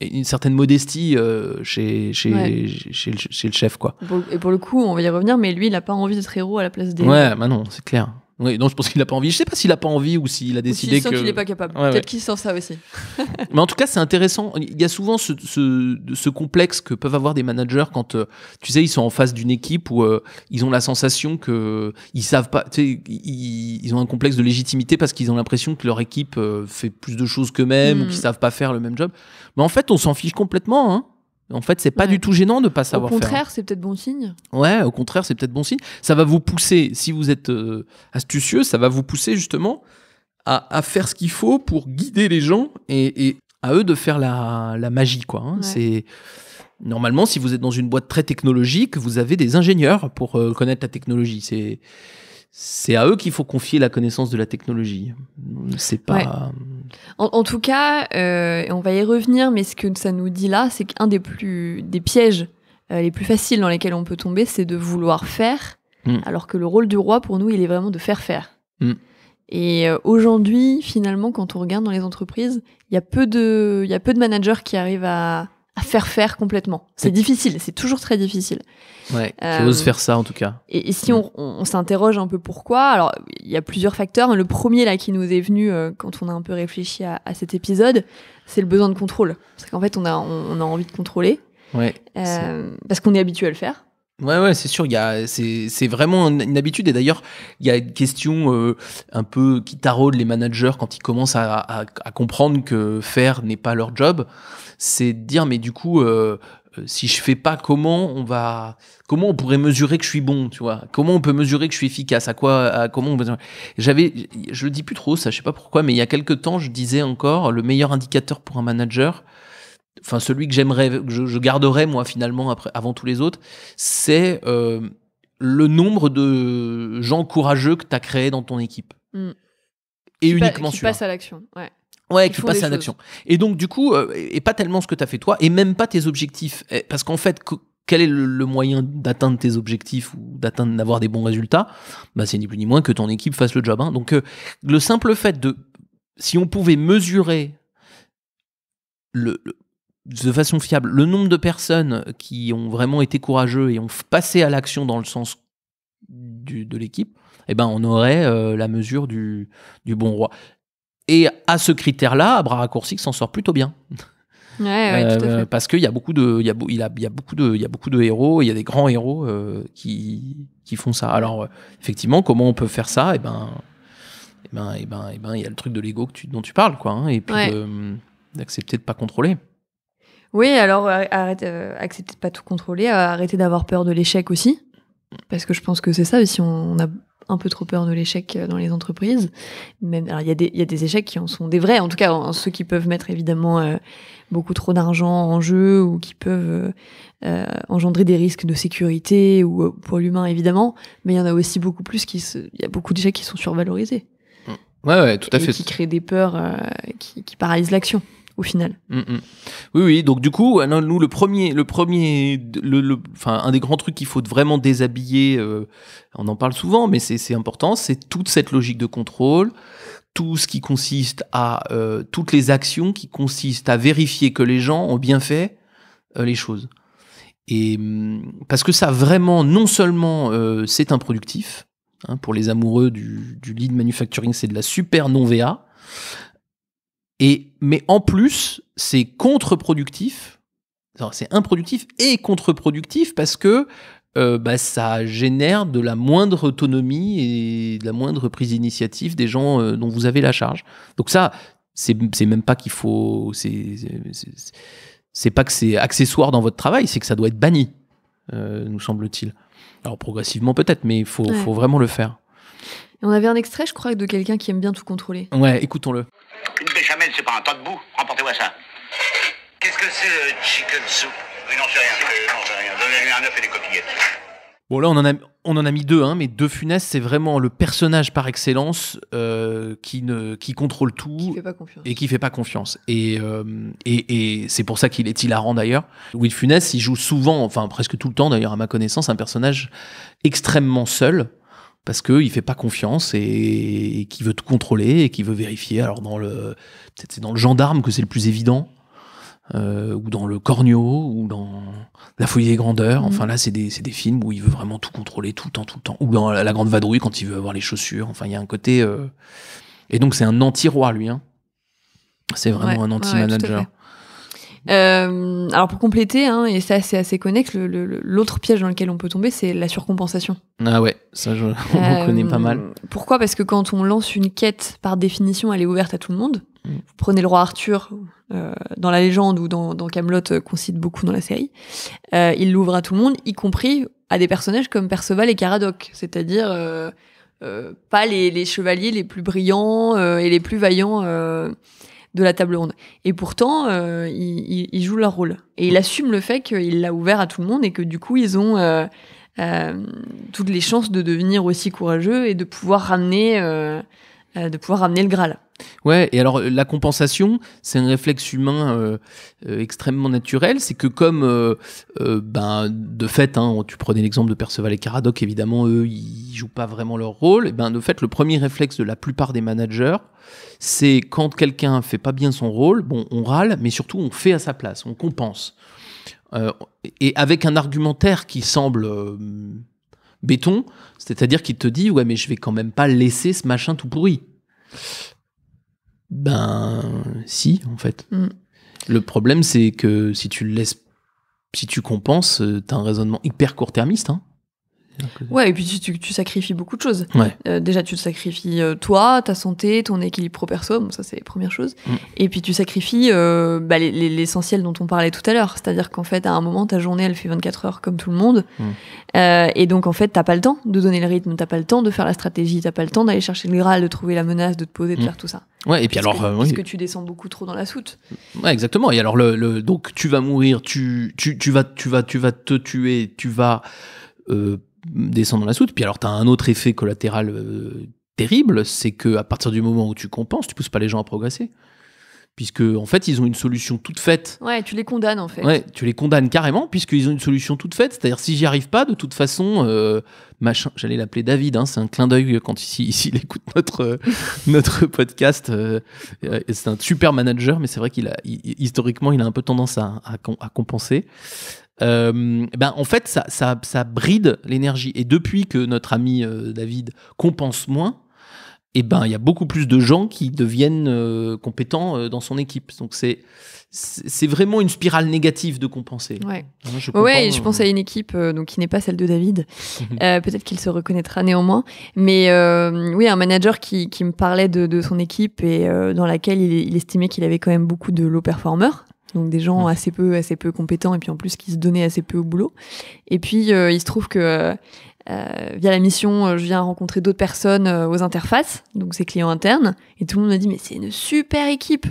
et une certaine modestie chez le chef, quoi. Et pour le coup, on va y revenir, mais lui, il n'a pas envie d'être héros à la place des... Ouais, bah non, c'est clair. Oui, non, je pense qu'il n'a pas envie. Je sais pas s'il n'a pas envie ou s'il a décidé qu'il n'est pas capable. Ouais, Peut-être qu'il sent ça aussi. Mais en tout cas, c'est intéressant. Il y a souvent ce complexe que peuvent avoir des managers quand, tu sais, ils sont en face d'une équipe où ils ont la sensation que ils savent pas. Tu sais, ils ont un complexe de légitimité parce qu'ils ont l'impression que leur équipe fait plus de choses qu'eux-mêmes ou qu'ils savent pas faire le même job. Mais en fait, on s'en fiche complètement, hein. En fait, c'est pas du tout gênant de pas savoir faire. Au contraire, c'est peut-être bon signe. Ouais, au contraire, c'est peut-être bon signe. Ça va vous pousser, si vous êtes astucieux, ça va vous pousser justement à faire ce qu'il faut pour guider les gens et à eux de faire la magie, quoi. Hein. Ouais. C'est normalement, si vous êtes dans une boîte très technologique, vous avez des ingénieurs pour connaître la technologie. C'est à eux qu'il faut confier la connaissance de la technologie. C'est pas... Ouais. En tout cas, on va y revenir, mais ce que ça nous dit là, c'est qu'un des pièges les plus faciles dans lesquels on peut tomber, c'est de vouloir faire, alors que le rôle du roi, pour nous, il est vraiment de faire. Et aujourd'hui, finalement, quand on regarde dans les entreprises, il y a peu de managers qui arrivent à faire complètement. C'est difficile, c'est toujours très difficile. Ouais, qui osent faire ça en tout cas. Et si on s'interroge un peu pourquoi, alors il y a plusieurs facteurs. Le premier là qui nous est venu quand on a un peu réfléchi à cet épisode, c'est le besoin de contrôle. Parce qu'en fait on a envie de contrôler, parce qu'on est habitué à le faire. Ouais, c'est sûr. C'est vraiment une habitude. Et d'ailleurs, il y a une question un peu qui taraude les managers quand ils commencent à comprendre que faire n'est pas leur job. C'est de dire, mais du coup, si je fais pas, comment on pourrait mesurer que je suis bon, tu vois? Comment on peut mesurer que je suis efficace? Je le dis plus trop, ça, je sais pas pourquoi, mais il y a quelque temps, je disais encore, le meilleur indicateur pour un manager, enfin celui que je garderais moi finalement avant tous les autres, c'est le nombre de gens courageux que tu as créés dans ton équipe. Et uniquement qui passent à l'action. Ouais, qui passent à l'action. Et donc du coup, et pas tellement ce que tu as fait toi, et même pas tes objectifs. Parce qu'en fait, quel est le moyen d'atteindre tes objectifs ou d'avoir des bons résultats? C'est ni plus ni moins que ton équipe fasse le job. Hein. Donc le simple fait si on pouvait mesurer de façon fiable le nombre de personnes qui ont vraiment été courageux et ont passé à l'action dans le sens de l'équipe, on aurait la mesure du bon roi. Et à ce critère-là, à bras raccourcis, s'en sort plutôt bien. Ouais, tout à fait. Parce qu'il y a beaucoup de héros, il y a des grands héros qui font ça. Alors effectivement, comment on peut faire ça? Il y a le truc de l'ego dont tu parles, quoi. Hein, et puis d'accepter de pas contrôler. Oui, alors accepter de pas tout contrôler, arrêter d'avoir peur de l'échec aussi, parce que je pense que c'est ça aussi. On a un peu trop peur de l'échec dans les entreprises. Alors il y a des échecs qui en sont des vrais, en tout cas ceux qui peuvent mettre évidemment beaucoup trop d'argent en jeu ou qui peuvent engendrer des risques de sécurité ou pour l'humain évidemment, mais il y en a aussi beaucoup plus il y a beaucoup d'échecs qui sont survalorisés. Ouais, tout à fait. Qui créent des peurs qui paralysent l'action au final. Oui, donc du coup, nous, un des grands trucs qu'il faut vraiment déshabiller, on en parle souvent, mais c'est important, c'est toute cette logique de contrôle, tout ce qui consiste à, toutes les actions qui consistent à vérifier que les gens ont bien fait les choses. Et parce que ça, vraiment, non seulement c'est improductif, hein, pour les amoureux du lean manufacturing, c'est de la super non-VA, mais en plus, c'est contre-productif. Alors, c'est improductif et contre-productif parce que ça génère de la moindre autonomie et de la moindre prise d'initiative des gens dont vous avez la charge. Donc ça, c'est même pas qu'il faut... C'est pas que c'est accessoire dans votre travail, c'est que ça doit être banni, nous semble-t-il. Alors progressivement peut-être, mais il faut vraiment le faire. Et on avait un extrait, je crois, de quelqu'un qui aime bien tout contrôler. Ouais, écoutons-le. Une béchamel, c'est pas un tas de boue. Rapportez-moi ça. Qu'est-ce que c'est le chicken soup? Oui, non, c'est rien. Donnez-lui un œuf et des coquillettes. Bon, là, on en a mis deux, hein, mais De Funès, c'est vraiment le personnage par excellence qui contrôle tout. Qui fait pas confiance. Et qui fait pas confiance. Et c'est pour ça qu'il est hilarant d'ailleurs. Louis de Funès, il joue souvent, enfin presque tout le temps d'ailleurs à ma connaissance, un personnage extrêmement seul, parce qu'il fait pas confiance et qui veut tout contrôler et qui veut vérifier. Alors peut-être c'est dans le Gendarme que c'est le plus évident. Ou dans le Cornio, ou dans La Folie des Grandeurs. Enfin là, c'est des films où il veut vraiment tout contrôler tout le temps. Ou dans La Grande Vadrouille, quand il veut avoir les chaussures. Enfin, il y a un côté... Et donc, c'est un anti-roi, lui. Hein. C'est vraiment un anti-manager. Alors, pour compléter, hein, et ça, c'est assez connexe, l'autre piège dans lequel on peut tomber, c'est la surcompensation. Ah ouais, ça, on connaît pas mal. Pourquoi ? Parce que quand on lance une quête, par définition, elle est ouverte à tout le monde. Vous prenez le roi Arthur, dans la légende ou dans Kaamelott, qu'on cite beaucoup dans la série. Il l'ouvre à tout le monde, y compris à des personnages comme Perceval et Caradoc. C'est-à-dire pas les chevaliers les plus brillants et les plus vaillants de la table ronde. Et pourtant, ils jouent leur rôle. Et il assume le fait qu'il l'a ouvert à tout le monde et que du coup, ils ont toutes les chances de devenir aussi courageux et de pouvoir ramener le Graal. Ouais, et alors la compensation, c'est un réflexe humain extrêmement naturel. C'est que comme, de fait, hein, tu prenais l'exemple de Perceval et Caradoc, évidemment, eux, ils jouent pas vraiment leur rôle. Et de fait, le premier réflexe de la plupart des managers, c'est quand quelqu'un fait pas bien son rôle, bon, on râle, mais surtout on fait à sa place, on compense. Et avec un argumentaire qui semble béton, c'est-à-dire qu'il te dit, ouais, mais je vais quand même pas laisser ce machin tout pourri. Si, en fait. Le problème, c'est que si tu le laisses, si tu compenses, t'as un raisonnement hyper court-termiste, hein. Ouais, et puis tu sacrifies beaucoup de choses. Ouais. Déjà, tu te sacrifies toi, ta santé, ton équilibre pro-perso, bon, ça c'est la première chose. Et puis tu sacrifies l'essentiel dont on parlait tout à l'heure. C'est-à-dire qu'en fait, à un moment, ta journée, elle fait 24 heures comme tout le monde. Et donc, en fait, t'as pas le temps de donner le rythme, t'as pas le temps de faire la stratégie, t'as pas le temps d'aller chercher le Graal, de trouver la menace, de te poser, de faire tout ça. Ouais, et puis Parce que tu descends beaucoup trop dans la soute. Ouais, exactement. Et alors, donc, tu vas mourir, tu vas te tuer, tu vas descendre dans la soute. Puis alors, t'as un autre effet collatéral terrible, c'est que à partir du moment où tu compenses, tu pousses pas les gens à progresser. Puisque, en fait, ils ont une solution toute faite. Ouais, tu les condamnes, en fait. Ouais, tu les condamnes carrément, puisqu'ils ont une solution toute faite. C'est-à-dire, si j'y arrive pas, de toute façon, machin, j'allais l'appeler David, hein, c'est un clin d'œil quand ici il écoute notre podcast. C'est un super manager, mais c'est vrai historiquement, il a un peu tendance à compenser. En fait, ça bride l'énergie. Et depuis que notre ami David compense moins, il y a beaucoup plus de gens qui deviennent compétents dans son équipe. Donc c'est vraiment une spirale négative de compenser. Ouais. Je pense à une équipe donc qui n'est pas celle de David. Peut-être qu'il se reconnaîtra néanmoins. Mais oui, un manager qui me parlait de son équipe et dans laquelle il estimait qu'il avait quand même beaucoup de low performers. Donc des gens assez peu compétents et puis en plus qui se donnaient assez peu au boulot. Et puis il se trouve que via la mission, je viens rencontrer d'autres personnes aux interfaces, donc ces clients internes, et tout le monde me dit mais c'est une super équipe.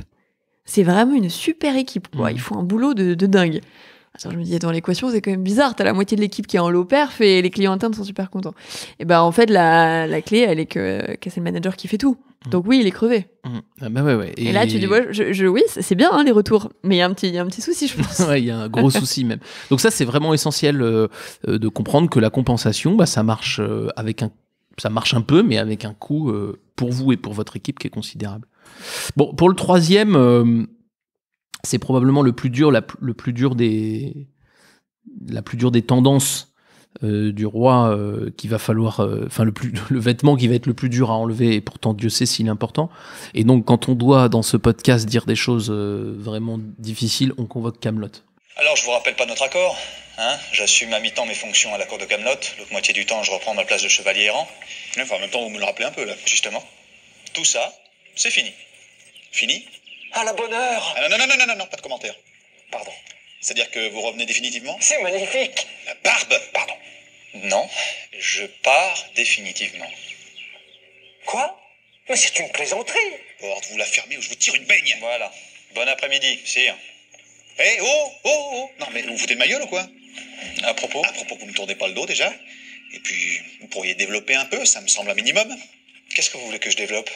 C'est vraiment une super équipe. Quoi. Ils font un boulot de dingue. Alors je me dis, attends, l'équation, c'est quand même bizarre. T'as la moitié de l'équipe qui est en low perf et les clients internes sont super contents. Et en fait, la clé, elle est que c'est le manager qui fait tout. Donc oui, il est crevé. Ouais. Et là, tu dis, oui, c'est bien, hein, les retours. Mais il y a un petit souci, je pense. Ouais, il y a un gros souci même. Donc ça, c'est vraiment essentiel de comprendre que la compensation, ça marche ça marche un peu, mais avec un coût pour vous et pour votre équipe qui est considérable. Bon, pour le troisième, c'est probablement la plus dure des tendances du roi qu'il va falloir, le vêtement qui va être le plus dur à enlever, et pourtant Dieu sait s'il est important. Et donc quand on doit dans ce podcast dire des choses vraiment difficiles, on convoque Kaamelott. Alors je vous rappelle pas notre accord, hein ? J'assume à mi-temps mes fonctions à la cour de Kaamelott, l'autre moitié du temps je reprends ma place de chevalier errant. Enfin en même temps vous me le rappelez un peu là, justement. Tout ça, c'est fini. Fini ? À la bonne heure. Ah, non, pas de commentaire. Pardon. C'est-à-dire que vous revenez définitivement ? C'est magnifique. La barbe, pardon. Non, je pars définitivement. Quoi? Mais c'est une plaisanterie. Bord, vous la fermez ou je vous tire une baigne. Voilà. Bon après-midi, sire. Eh, oh. Non, mais vous vous foutez de ma gueule ou quoi? À propos, vous me tournez pas le dos déjà. Et puis, vous pourriez développer un peu, ça me semble un minimum. Qu'est-ce que vous voulez que je développe?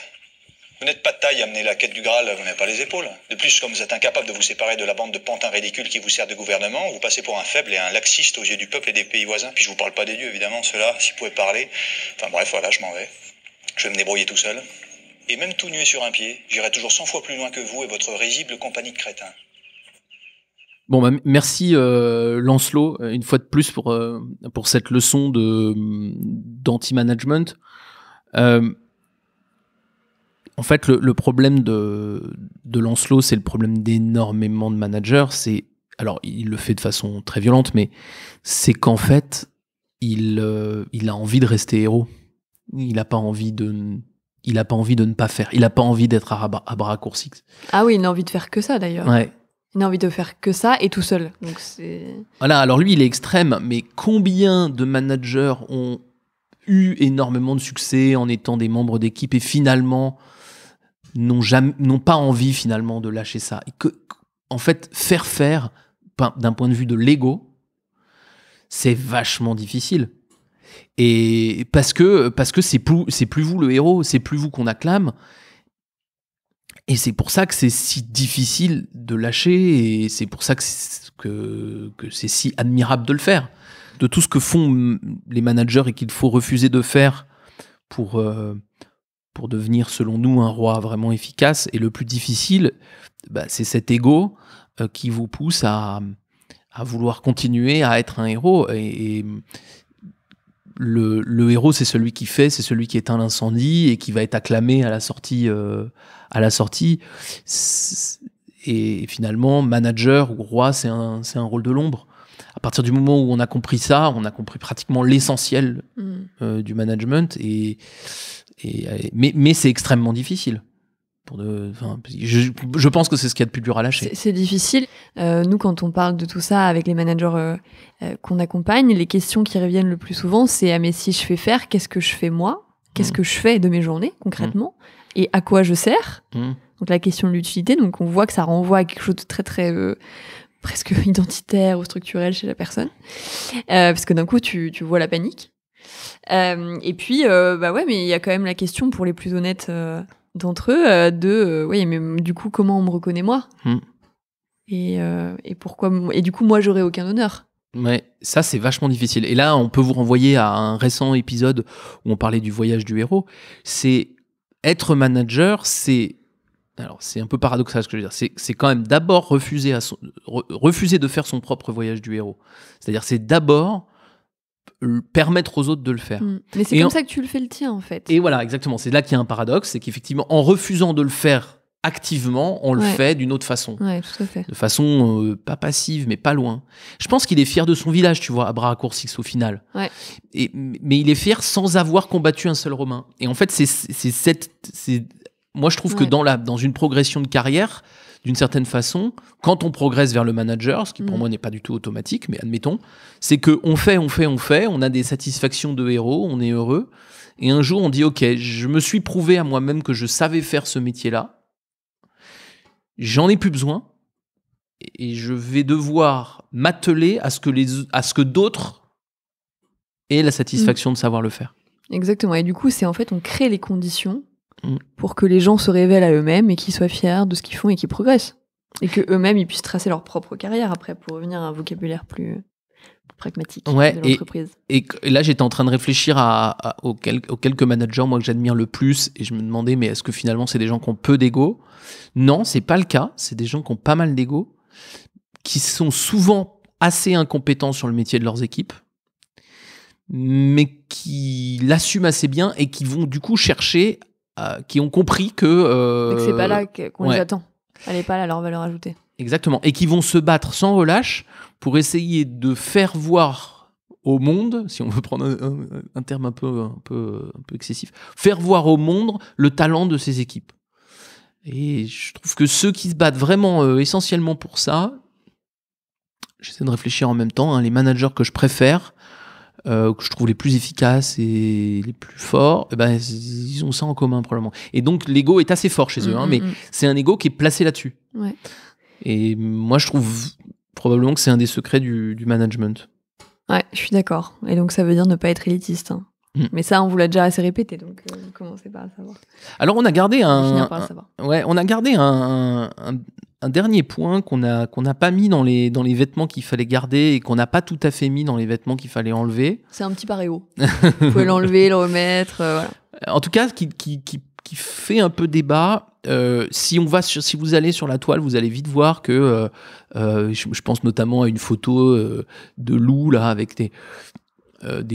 Vous n'êtes pas de taille à mener la quête du Graal, vous n'avez pas les épaules. De plus, comme vous êtes incapable de vous séparer de la bande de pantins ridicules qui vous sert de gouvernement, vous passez pour un faible et un laxiste aux yeux du peuple et des pays voisins. Puis je vous parle pas des dieux, évidemment, ceux-là, s'ils pouvaient parler. Enfin bref, voilà, je m'en vais. Je vais me débrouiller tout seul. Et même tout nué sur un pied, j'irai toujours 100 fois plus loin que vous et votre risible compagnie de crétins. Bon, bah, merci Lancelot, une fois de plus pour cette leçon d'anti-management. En fait, le problème de Lancelot, c'est le problème d'énormément de managers. Alors, il le fait de façon très violente, mais c'est qu'en fait, il a envie de rester héros. Il n'a pas envie de ne pas faire. Il n'a pas envie d'être à bras raccourcis. Ah oui, il n'a envie de faire que ça d'ailleurs. Ouais. Il a envie de faire que ça et tout seul. Donc c'est... Voilà, alors lui, il est extrême, mais combien de managers ont eu énormément de succès en étant des membres d'équipe et finalement n'ont pas envie finalement de lâcher ça. Et en fait, faire d'un point de vue de l'ego, c'est vachement difficile. Et parce que c'est plus vous le héros, c'est plus vous qu'on acclame. Et c'est pour ça que c'est si difficile de lâcher, et c'est pour ça que c'est si admirable de le faire. De tout ce que font les managers et qu'il faut refuser de faire pour devenir, selon nous, un roi vraiment efficace. Et le plus difficile, c'est cet ego qui vous pousse à vouloir continuer à être un héros. Et le héros, c'est celui qui fait, c'est celui qui éteint l'incendie et qui va être acclamé à la sortie. Et finalement, manager ou roi, c'est un rôle de l'ombre. À partir du moment où on a compris ça, on a compris pratiquement l'essentiel du management. Mais c'est extrêmement difficile. Je pense que c'est ce qu'il y a de plus dur à lâcher. C'est difficile. Nous, quand on parle de tout ça avec les managers qu'on accompagne, les questions qui reviennent le plus souvent, c'est mais si je fais faire, qu'est-ce que je fais moi? Qu'est-ce que je fais de mes journées concrètement? Et à quoi je sers? Donc la question de l'utilité. Donc on voit que ça renvoie à quelque chose de très très presque identitaire ou structurel chez la personne, parce que d'un coup tu vois la panique. Et puis ouais, mais il y a quand même la question pour les plus honnêtes d'entre eux oui, mais du coup comment on me reconnaît moi? Et pourquoi? Et du coup moi j'aurais aucun honneur. Ouais, ça c'est vachement difficile. Et là on peut vous renvoyer à un récent épisode où on parlait du voyage du héros. C'est être manager, alors c'est un peu paradoxal ce que je veux dire. C'est quand même d'abord refuser de faire son propre voyage du héros. C'est-à-dire c'est d'abord permettre aux autres de le faire. Mais c'est comme ça que tu le fais le tien en fait. Et voilà, exactement. C'est là qu'il y a un paradoxe, c'est qu'effectivement en refusant de le faire activement, on le fait d'une autre façon. Ouais, tout à fait. De façon pas passive, mais pas loin. Je pense qu'il est fier de son village, tu vois, à bras raccourcis au final. Ouais. Mais il est fier sans avoir combattu un seul Romain. Et en fait, moi, je trouve que dans une progression de carrière, d'une certaine façon, quand on progresse vers le manager, ce qui pour moi n'est pas du tout automatique, mais admettons, c'est qu'on fait, on a des satisfactions de héros, on est heureux. Et un jour, on dit, OK, je me suis prouvé à moi-même que je savais faire ce métier-là. J'en ai plus besoin et je vais devoir m'atteler à ce que d'autres aient la satisfaction de savoir le faire. Exactement. Et du coup, c'est en fait, on crée les conditions pour que les gens se révèlent à eux-mêmes et qu'ils soient fiers de ce qu'ils font et qu'ils progressent. Et qu'eux-mêmes, ils puissent tracer leur propre carrière après pour revenir à un vocabulaire plus pragmatique de l'entreprise. Et là, j'étais en train de réfléchir aux quelques managers moi, que j'admire le plus et je me demandais, mais est-ce que finalement, c'est des gens qui ont peu d'ego ? Non, c'est pas le cas. C'est des gens qui ont pas mal d'ego, qui sont souvent assez incompétents sur le métier de leurs équipes, mais qui l'assument assez bien et qui vont du coup chercher, qui ont compris que c'est pas là qu'on les attend. Elle n'est pas là leur valeur ajoutée. Exactement. Et qui vont se battre sans relâche pour essayer de faire voir au monde, si on veut prendre un terme un peu excessif, faire voir au monde le talent de ces équipes. Et je trouve que ceux qui se battent vraiment essentiellement pour ça, j'essaie de réfléchir en même temps, les managers que je préfère, que je trouve les plus efficaces et les plus forts, ils ont ça en commun probablement. Et donc l'ego est assez fort chez eux, mais c'est un ego qui est placé là-dessus. Ouais. Et moi je trouve probablement que c'est un des secrets du management. Ouais, je suis d'accord. Et donc ça veut dire ne pas être élitiste. Mais ça, on vous l'a déjà assez répété, donc commencez par le savoir. Alors on a gardé un dernier point qu'on n'a pas mis dans les vêtements qu'il fallait garder et qu'on n'a pas tout à fait mis dans les vêtements qu'il fallait enlever. C'est un petit paréo. Vous pouvez l'enlever, le remettre, voilà. En tout cas, qui fait un peu débat. Si vous allez sur la toile, vous allez vite voir que je pense notamment à une photo de loup là avec des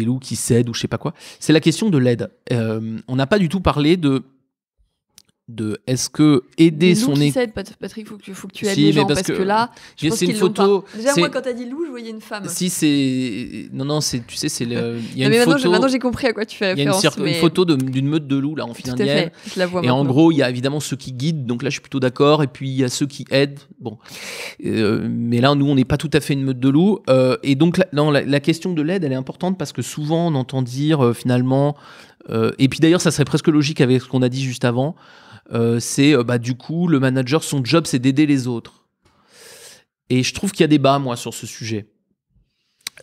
loups qui cèdent ou je sais pas quoi. C'est la question de l'aide. On n'a pas du tout parlé de est-ce que aider son équipe. Patrick, faut que tu aides les gens parce que là, je pense c'est une qu'ils photo. l'ont pas. Déjà moi, quand t'as dit loup, je voyais une femme. Si c'est tu sais c'est le. Il y a mais une photo. Maintenant j'ai compris à quoi tu fais référence. Il y a une photo d'une meute de loups là en file indienne. Je la vois et maintenant. en gros, il y a évidemment ceux qui guident, donc là je suis plutôt d'accord. Et puis il y a ceux qui aident. Bon, mais là nous on n'est pas tout à fait une meute de loups. Et donc la question de l'aide, elle est importante parce que souvent on entend dire finalement. Et puis d'ailleurs, ça serait presque logique avec ce qu'on a dit juste avant. C'est du coup le manager, son job c'est d'aider les autres, et je trouve qu'il y a débat moi sur ce sujet.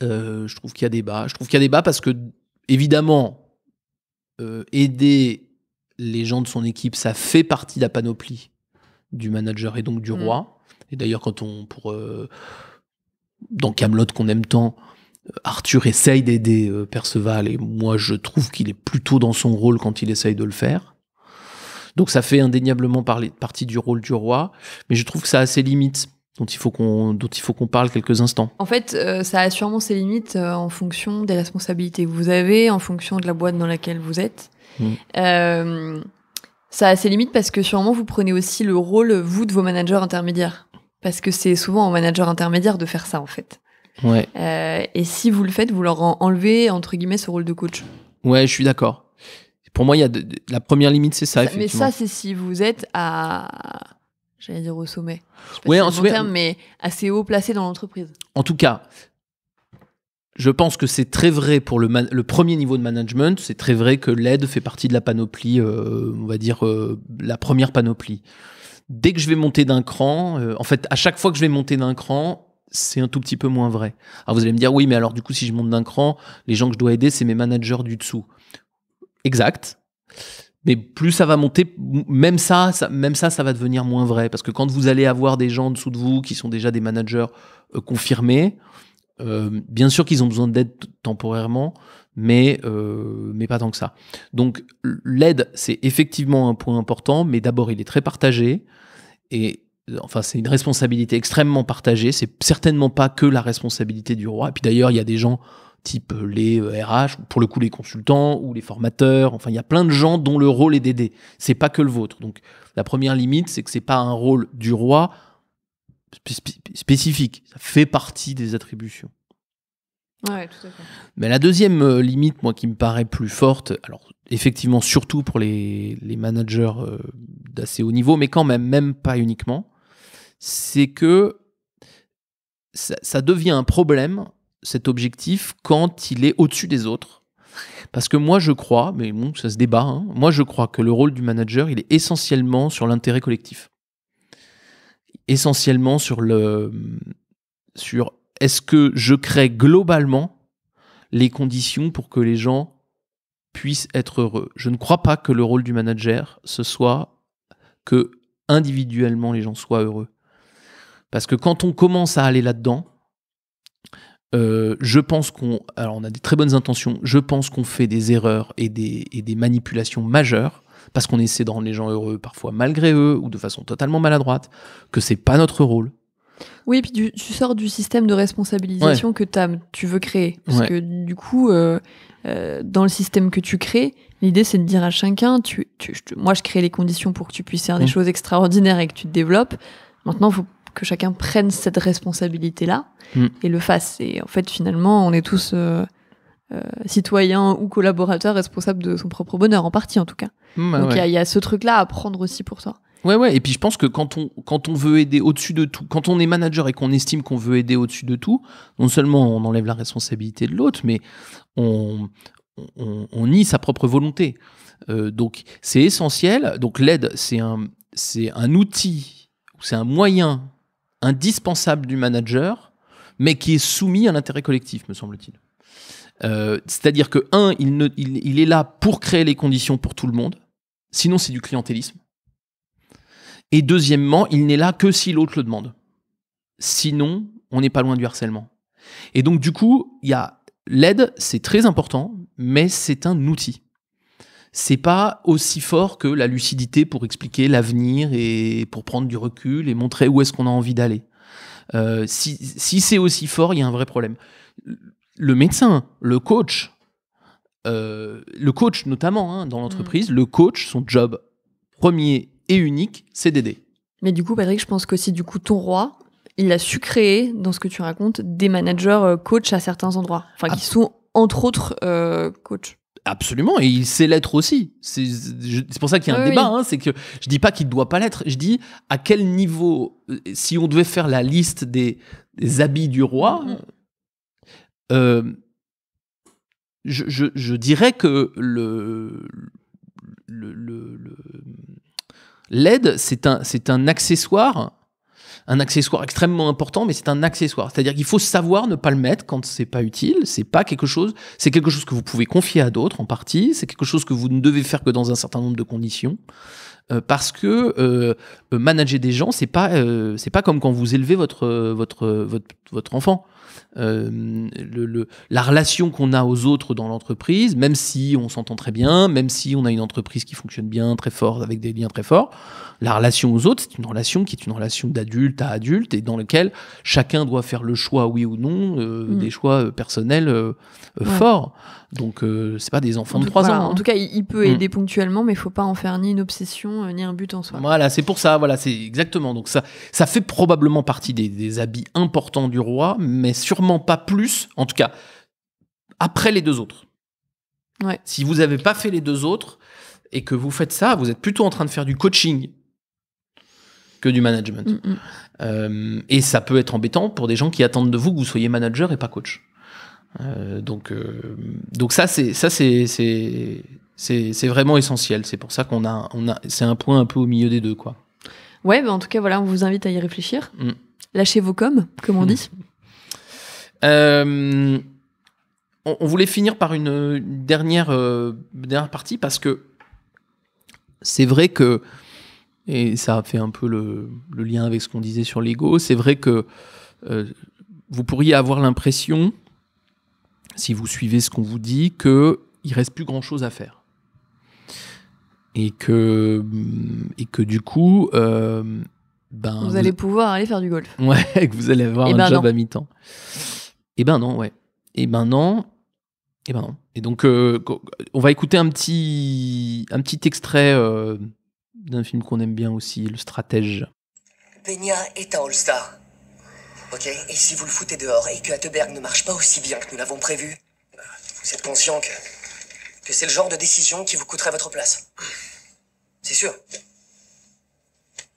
Je trouve qu'il y a débat parce que évidemment aider les gens de son équipe, ça fait partie de la panoplie du manager et donc du roi. Et d'ailleurs dans Kaamelott qu'on aime tant, Arthur essaye d'aider Perceval, et moi je trouve qu'il est plutôt dans son rôle quand il essaye de le faire. Donc ça fait indéniablement partie du rôle du roi, mais je trouve que ça a ses limites dont il faut qu'on parle quelques instants. En fait, ça a sûrement ses limites en fonction des responsabilités que vous avez, en fonction de la boîte dans laquelle vous êtes. Ça a ses limites parce que sûrement vous prenez aussi le rôle, vous, de vos managers intermédiaires. Parce que c'est souvent aux managers intermédiaires de faire ça, en fait. Ouais. Et si vous le faites, vous leur enlevez, entre guillemets, ce rôle de coach. Ouais, je suis d'accord. Pour moi, il y a la première limite, c'est ça, effectivement. Mais ça, c'est si vous êtes j'allais dire au sommet. Ouais, en sommet, terme, mais assez haut placé dans l'entreprise. En tout cas, je pense que c'est très vrai pour le premier niveau de management. C'est très vrai que l'aide fait partie de la panoplie, on va dire la première panoplie. Dès que je vais monter d'un cran, en fait, à chaque fois que je vais monter d'un cran, c'est un tout petit peu moins vrai. Alors vous allez me dire, oui, mais alors du coup, si je monte d'un cran, les gens que je dois aider, c'est mes managers du dessous. Exact. Mais plus ça va monter, même ça va devenir moins vrai. Parce que quand vous allez avoir des gens en dessous de vous qui sont déjà des managers confirmés, bien sûr qu'ils ont besoin d'aide temporairement, mais pas tant que ça. Donc l'aide, c'est effectivement un point important, mais d'abord il est très partagé. Et enfin, c'est une responsabilité extrêmement partagée. C'est certainement pas que la responsabilité du roi. Et puis d'ailleurs, il y a des gens type les RH, pour le coup les consultants ou les formateurs, enfin il y a plein de gens dont le rôle est d'aider. C'est pas que le vôtre. Donc la première limite, c'est que c'est pas un rôle du roi spécifique. Ça fait partie des attributions. Ouais, tout à fait. Mais la deuxième limite, moi, qui me paraît plus forte, alors effectivement surtout pour les managers d'assez haut niveau, mais quand même pas uniquement, c'est que ça devient un problème, cet objectif, quand il est au-dessus des autres. Parce que moi je crois, mais bon, ça se débat, moi je crois que le rôle du manager, il est essentiellement sur l'intérêt collectif. Essentiellement sur est-ce que je crée globalement les conditions pour que les gens puissent être heureux. Je ne crois pas que le rôle du manager, ce soit que individuellement les gens soient heureux. Parce que quand on commence à aller là-dedans, je pense alors on a des très bonnes intentions, je pense qu'on fait des erreurs et des manipulations majeures parce qu'on essaie de rendre les gens heureux parfois malgré eux ou de façon totalement maladroite, que c'est pas notre rôle. Oui, et puis tu sors du système de responsabilisation que tu veux créer. Parce que du coup, dans le système que tu crées, l'idée c'est de dire à chacun, moi je crée les conditions pour que tu puisses faire des choses extraordinaires et que tu te développes. Maintenant, il faut que chacun prenne cette responsabilité-là et le fasse. Et en fait, finalement, on est tous citoyens ou collaborateurs responsables de son propre bonheur, en partie en tout cas. Donc il y a ce truc-là à prendre aussi pour toi. Ouais. Et puis je pense que quand on veut aider au-dessus de tout, quand on est manager et qu'on estime qu'on veut aider au-dessus de tout, non seulement on enlève la responsabilité de l'autre, mais on nie sa propre volonté. Donc c'est essentiel. Donc l'aide, c'est un outil, c'est un moyen indispensable du manager, mais qui est soumis à l'intérêt collectif, me semble-t-il. C'est-à-dire que, il est là pour créer les conditions pour tout le monde, sinon c'est du clientélisme. Et deuxièmement, il n'est là que si l'autre le demande. Sinon, on n'est pas loin du harcèlement. Et donc du coup, l'aide, c'est très important, mais c'est un outil. C'est pas aussi fort que la lucidité pour expliquer l'avenir et pour prendre du recul et montrer où est-ce qu'on a envie d'aller. Si c'est aussi fort, il y a un vrai problème. Le médecin, le coach notamment dans l'entreprise, le coach, son job premier et unique, c'est d'aider. Mais du coup, Patrick, je pense qu'aussi, ton roi, il a su créer, dans ce que tu racontes, des managers coach à certains endroits. Enfin, qui sont, entre autres, coach. Absolument, et il sait l'être aussi. C'est pour ça qu'il y a un débat. C'est que je dis pas qu'il ne doit pas l'être. Je dis à quel niveau, si on devait faire la liste des habits du roi, je dirais que l'aide, c'est un accessoire extrêmement important, mais c'est un accessoire. C'est-à-dire qu'il faut savoir ne pas le mettre quand c'est pas utile. C'est quelque chose que vous pouvez confier à d'autres en partie. C'est quelque chose que vous ne devez faire que dans un certain nombre de conditions. Parce que manager des gens, c'est pas comme quand vous élevez votre enfant. La relation qu'on a aux autres dans l'entreprise, même si on s'entend très bien, même si on a une entreprise qui fonctionne bien, très fort, avec des liens très forts, la relation aux autres, c'est une relation qui est une relation d'adulte à adulte et dans laquelle chacun doit faire le choix, oui ou non, des choix personnels forts. Donc, c'est pas des enfants de 3 ans. En tout cas, il peut aider ponctuellement, mais il faut pas en faire ni une obsession, ni un but en soi. Voilà, c'est pour ça. Voilà, c'est exactement. Donc ça fait probablement partie des habits importants du roi, mais sûrement pas plus. En tout cas, après les 2 autres. Ouais. Si vous n'avez pas fait les 2 autres et que vous faites ça, vous êtes plutôt en train de faire du coaching que du management. Et ça peut être embêtant pour des gens qui attendent de vous que vous soyez manager et pas coach. Donc ça c'est vraiment essentiel. C'est pour ça qu'on a c'est un point un peu au milieu des deux, quoi. Ouais, en tout cas voilà, on vous invite à y réfléchir. Lâchez vos coms, comme on dit. On voulait finir par une dernière partie parce que c'est vrai que, et ça fait un peu le lien avec ce qu'on disait sur l'ego, c'est vrai que vous pourriez avoir l'impression, si vous suivez ce qu'on vous dit, qu'il ne reste plus grand-chose à faire. Et que du coup... vous allez pouvoir aller faire du golf. Ouais, que vous allez avoir un job à mi-temps. Eh ben non, ouais. Eh ben non. Et donc, on va écouter un petit extrait d'un film qu'on aime bien aussi, Le Stratège. Peña est un All-Star. Ok, et si vous le foutez dehors et que Atterberg ne marche pas aussi bien que nous l'avons prévu, vous êtes conscient que c'est le genre de décision qui vous coûterait votre place. C'est sûr.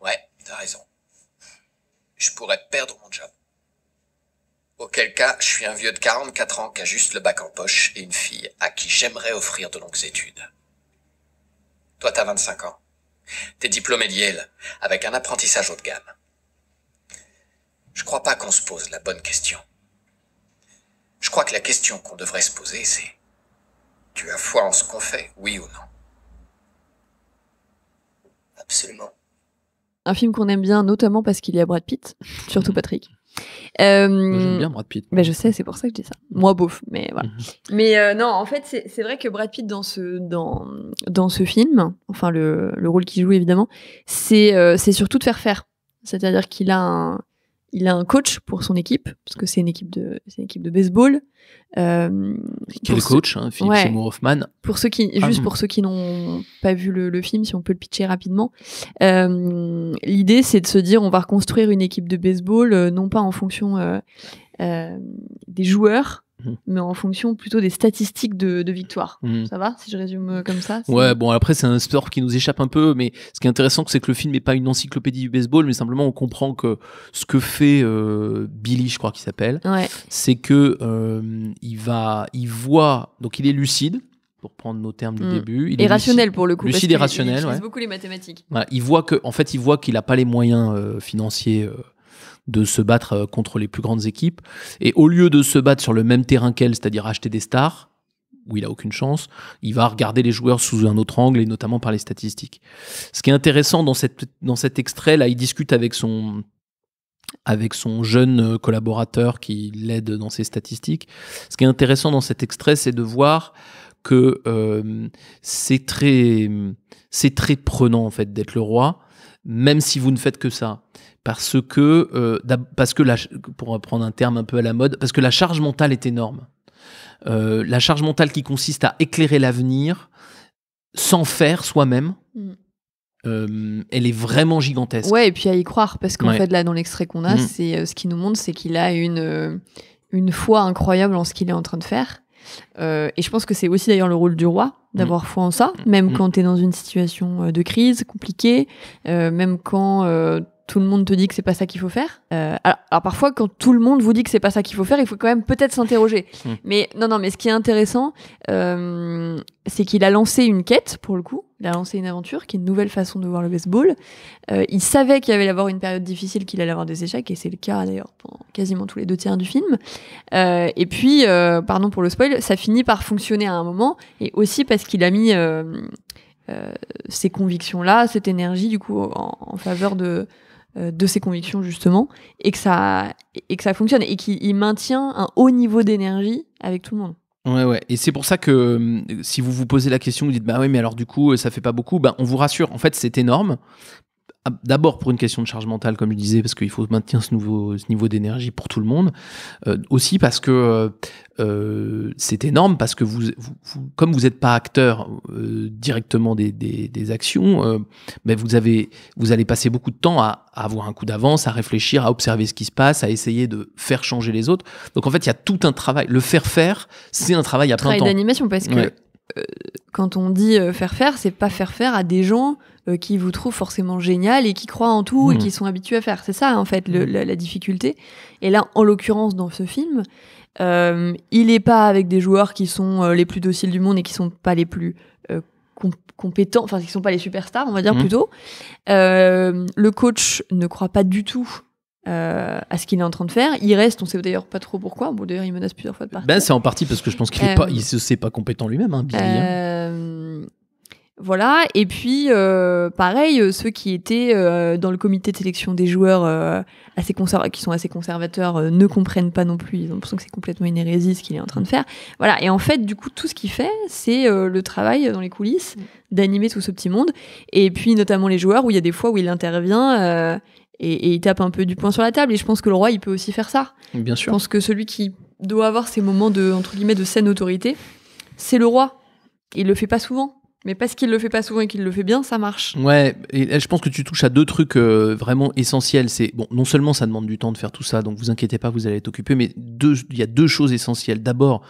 Ouais, t'as raison. Je pourrais perdre mon job. Auquel cas, je suis un vieux de 44 ans qui a juste le bac en poche et une fille à qui j'aimerais offrir de longues études. Toi, t'as 25 ans. T'es diplômé de Yale, avec un apprentissage haut de gamme. Je crois pas qu'on se pose la bonne question. Je crois que la question qu'on devrait se poser, c'est: tu as foi en ce qu'on fait, oui ou non? Absolument. Un film qu'on aime bien, notamment parce qu'il y a Brad Pitt, surtout Patrick. Moi, j'aime bien Brad Pitt. Je sais, c'est pour ça que je dis ça. Moi, bof, mais voilà. Mais non, en fait, c'est vrai que Brad Pitt, dans ce film, enfin, le rôle qu'il joue, évidemment, c'est surtout de faire. C'est-à-dire qu'il a un coach pour son équipe, parce que c'est une équipe de baseball. Quel coach, hein, Philippe Seymour Hoffman. Pour ceux qui n'ont pas vu le film, si on peut le pitcher rapidement, l'idée c'est de se dire on va reconstruire une équipe de baseball, non pas en fonction des joueurs, mais en fonction plutôt des statistiques de victoire. Ça va, si je résume comme ça? Ouais, bon, après, c'est un sport qui nous échappe un peu, mais ce qui est intéressant, c'est que le film n'est pas une encyclopédie du baseball, mais simplement on comprend que ce que fait Billy, je crois qu'il s'appelle, c'est que il voit, donc il est lucide, pour prendre nos termes du début. Il est rationnel pour le coup. Lucide et rationnel. Il utilise beaucoup les mathématiques. Ouais, il voit qu'il n'a pas les moyens financiers de se battre contre les plus grandes équipes. Et au lieu de se battre sur le même terrain qu'elle, c'est-à-dire acheter des stars, où il a aucune chance, il va regarder les joueurs sous un autre angle et notamment par les statistiques. Ce qui est intéressant dans cet extrait, là, il discute avec son jeune collaborateur qui l'aide dans ses statistiques. Ce qui est intéressant dans cet extrait, c'est de voir que c'est très prenant en fait d'être le roi, même si vous ne faites que ça. Parce que pour reprendre un terme un peu à la mode, parce que la charge mentale est énorme. La charge mentale qui consiste à éclairer l'avenir sans faire soi-même, elle est vraiment gigantesque. Ouais, et puis à y croire, parce qu'en fait, là, dans l'extrait qu'on a, c'est ce qui nous montre, c'est qu'il a une foi incroyable en ce qu'il est en train de faire. Et je pense que c'est aussi d'ailleurs le rôle du roi, d'avoir foi en ça, même quand tu es dans une situation de crise compliquée, même quand tout le monde te dit que c'est pas ça qu'il faut faire. Alors parfois, quand tout le monde vous dit que c'est pas ça qu'il faut faire, il faut quand même peut-être s'interroger. Mais mais ce qui est intéressant, c'est qu'il a lancé une quête, pour le coup. Il a lancé une aventure, qui est une nouvelle façon de voir le baseball. Il savait qu'il allait avoir une période difficile, qu'il allait avoir des échecs, et c'est le cas d'ailleurs pendant quasiment tous les 2/3 du film. Et puis, pardon pour le spoil, ça finit par fonctionner à un moment, et aussi parce qu'il a mis ces convictions-là, cette énergie du coup en faveur de ses convictions justement, et que ça fonctionne, et qu'il maintient un haut niveau d'énergie avec tout le monde. Ouais. Et c'est pour ça que si vous vous posez la question, vous dites bah oui, mais alors du coup ça fait pas beaucoup. On vous rassure, en fait c'est énorme. D'abord pour une question de charge mentale, comme je disais, parce qu'il faut maintenir ce niveau d'énergie pour tout le monde. Aussi parce que c'est énorme, parce que vous comme vous n'êtes pas acteur directement des actions, mais vous allez passer beaucoup de temps à avoir un coup d'avance, à réfléchir, à observer ce qui se passe, à essayer de faire changer les autres. Donc en fait, il y a tout un travail. Le faire, c'est un travail à plein temps. Travail d'animation, parce que quand on dit faire, c'est pas faire à des gens qui vous trouvent forcément génial et qui croient en tout et qui sont habitués à faire. C'est ça, en fait, la difficulté. Et là, en l'occurrence, dans ce film, il est pas avec des joueurs qui sont les plus dociles du monde et qui sont pas les plus compétents, enfin, qui sont pas les superstars, on va dire plutôt. Le coach ne croit pas du tout à ce qu'il est en train de faire. Il reste, on sait d'ailleurs pas trop pourquoi. Bon, d'ailleurs, il menace plusieurs fois de partir. C'est en partie parce que je pense qu'il il se sait pas compétent lui-même, Billy. Voilà, et puis pareil, ceux qui étaient dans le comité de sélection des joueurs qui sont assez conservateurs ne comprennent pas non plus, ils ont l'impression que c'est complètement une hérésie ce qu'il est en train de faire. Voilà, et en fait, du coup, tout ce qu'il fait, c'est le travail dans les coulisses d'animer tout ce petit monde, et puis notamment les joueurs, où il y a des fois où il intervient et il tape un peu du poing sur la table, et je pense que le roi, il peut aussi faire ça. Bien sûr. Je pense que celui qui doit avoir ces moments de, entre guillemets, de saine autorité, c'est le roi. Il le fait pas souvent. Mais parce qu'il le fait pas souvent et qu'il le fait bien, ça marche. Ouais, et je pense que tu touches à deux trucs vraiment essentiels. C'est bon, non seulement ça demande du temps de faire tout ça, donc vous inquiétez pas, vous allez être occupé, mais il y a deux choses essentielles. D'abord,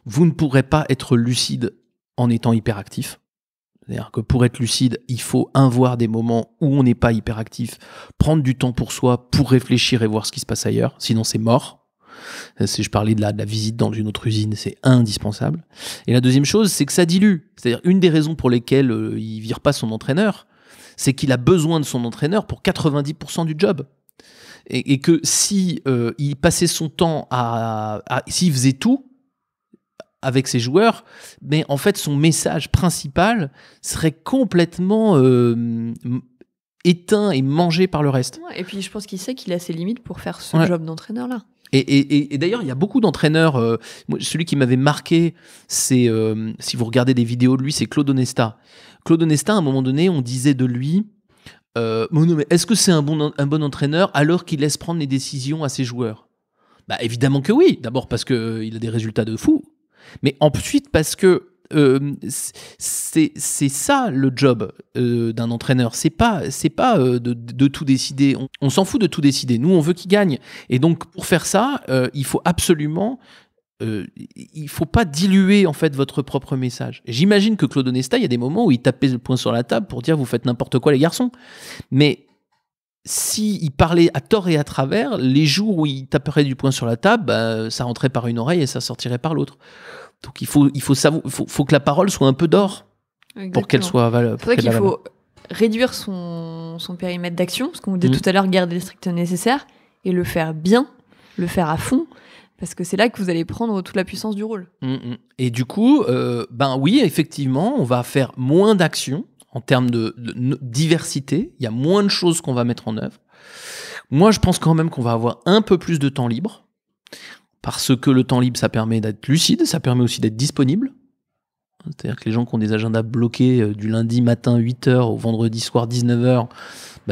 vous ne pourrez pas être lucide en étant hyperactif. C'est-à-dire que pour être lucide, il faut avoir des moments où on n'est pas hyperactif, prendre du temps pour soi, pour réfléchir et voir ce qui se passe ailleurs. Sinon, c'est mort. Si je parlais de la visite dans une autre usine, c'est indispensable. Et la deuxième chose, c'est que ça dilue. C'est-à-dire, une des raisons pour lesquelles il vire pas son entraîneur, c'est qu'il a besoin de son entraîneur pour 90% du job. Et que si il passait son temps s'il faisait tout avec ses joueurs, mais en fait, son message principal serait complètement éteint et mangé par le reste. Ouais, et puis, je pense qu'il sait qu'il a ses limites pour faire ce job d'entraîneur-là. Et d'ailleurs, il y a beaucoup d'entraîneurs. Celui qui m'avait marqué, c'est, si vous regardez des vidéos de lui, c'est Claude Onesta. Claude Onesta, à un moment donné, on disait de lui, mais est-ce que c'est un bon entraîneur alors qu'il laisse prendre les décisions à ses joueurs ? Bah, évidemment que oui. D'abord parce qu'il a des résultats de fou. Mais ensuite parce que c'est ça le job d'un entraîneur. C'est pas de tout décider. On s'en fout de tout décider. Nous, on veut qu'il gagne. Et donc, pour faire ça, il faut absolument il faut pas diluer en fait votre propre message. Et j'imagine que Claude Onesta, il y a des moments où il tapait le poing sur la table pour dire vous faites n'importe quoi les garçons. Mais s'il parlait à tort et à travers, les jours où il taperait du poing sur la table, ça rentrait par une oreille et ça sortirait par l'autre. Donc il faut que la parole soit un peu d'or. Exactement. Pour qu'elle soit valable. C'est vrai qu'il faut réduire son périmètre d'action, parce qu'on vous dit tout à l'heure, garder le strict nécessaire, et le faire bien, le faire à fond, parce que c'est là que vous allez prendre toute la puissance du rôle. Et du coup, oui, effectivement, on va faire moins d'actions en termes de diversité. Il y a moins de choses qu'on va mettre en œuvre. Moi, je pense quand même qu'on va avoir un peu plus de temps libre, parce que le temps libre, ça permet d'être lucide, ça permet aussi d'être disponible. C'est-à-dire que les gens qui ont des agendas bloqués du lundi matin 8h au vendredi soir 19h,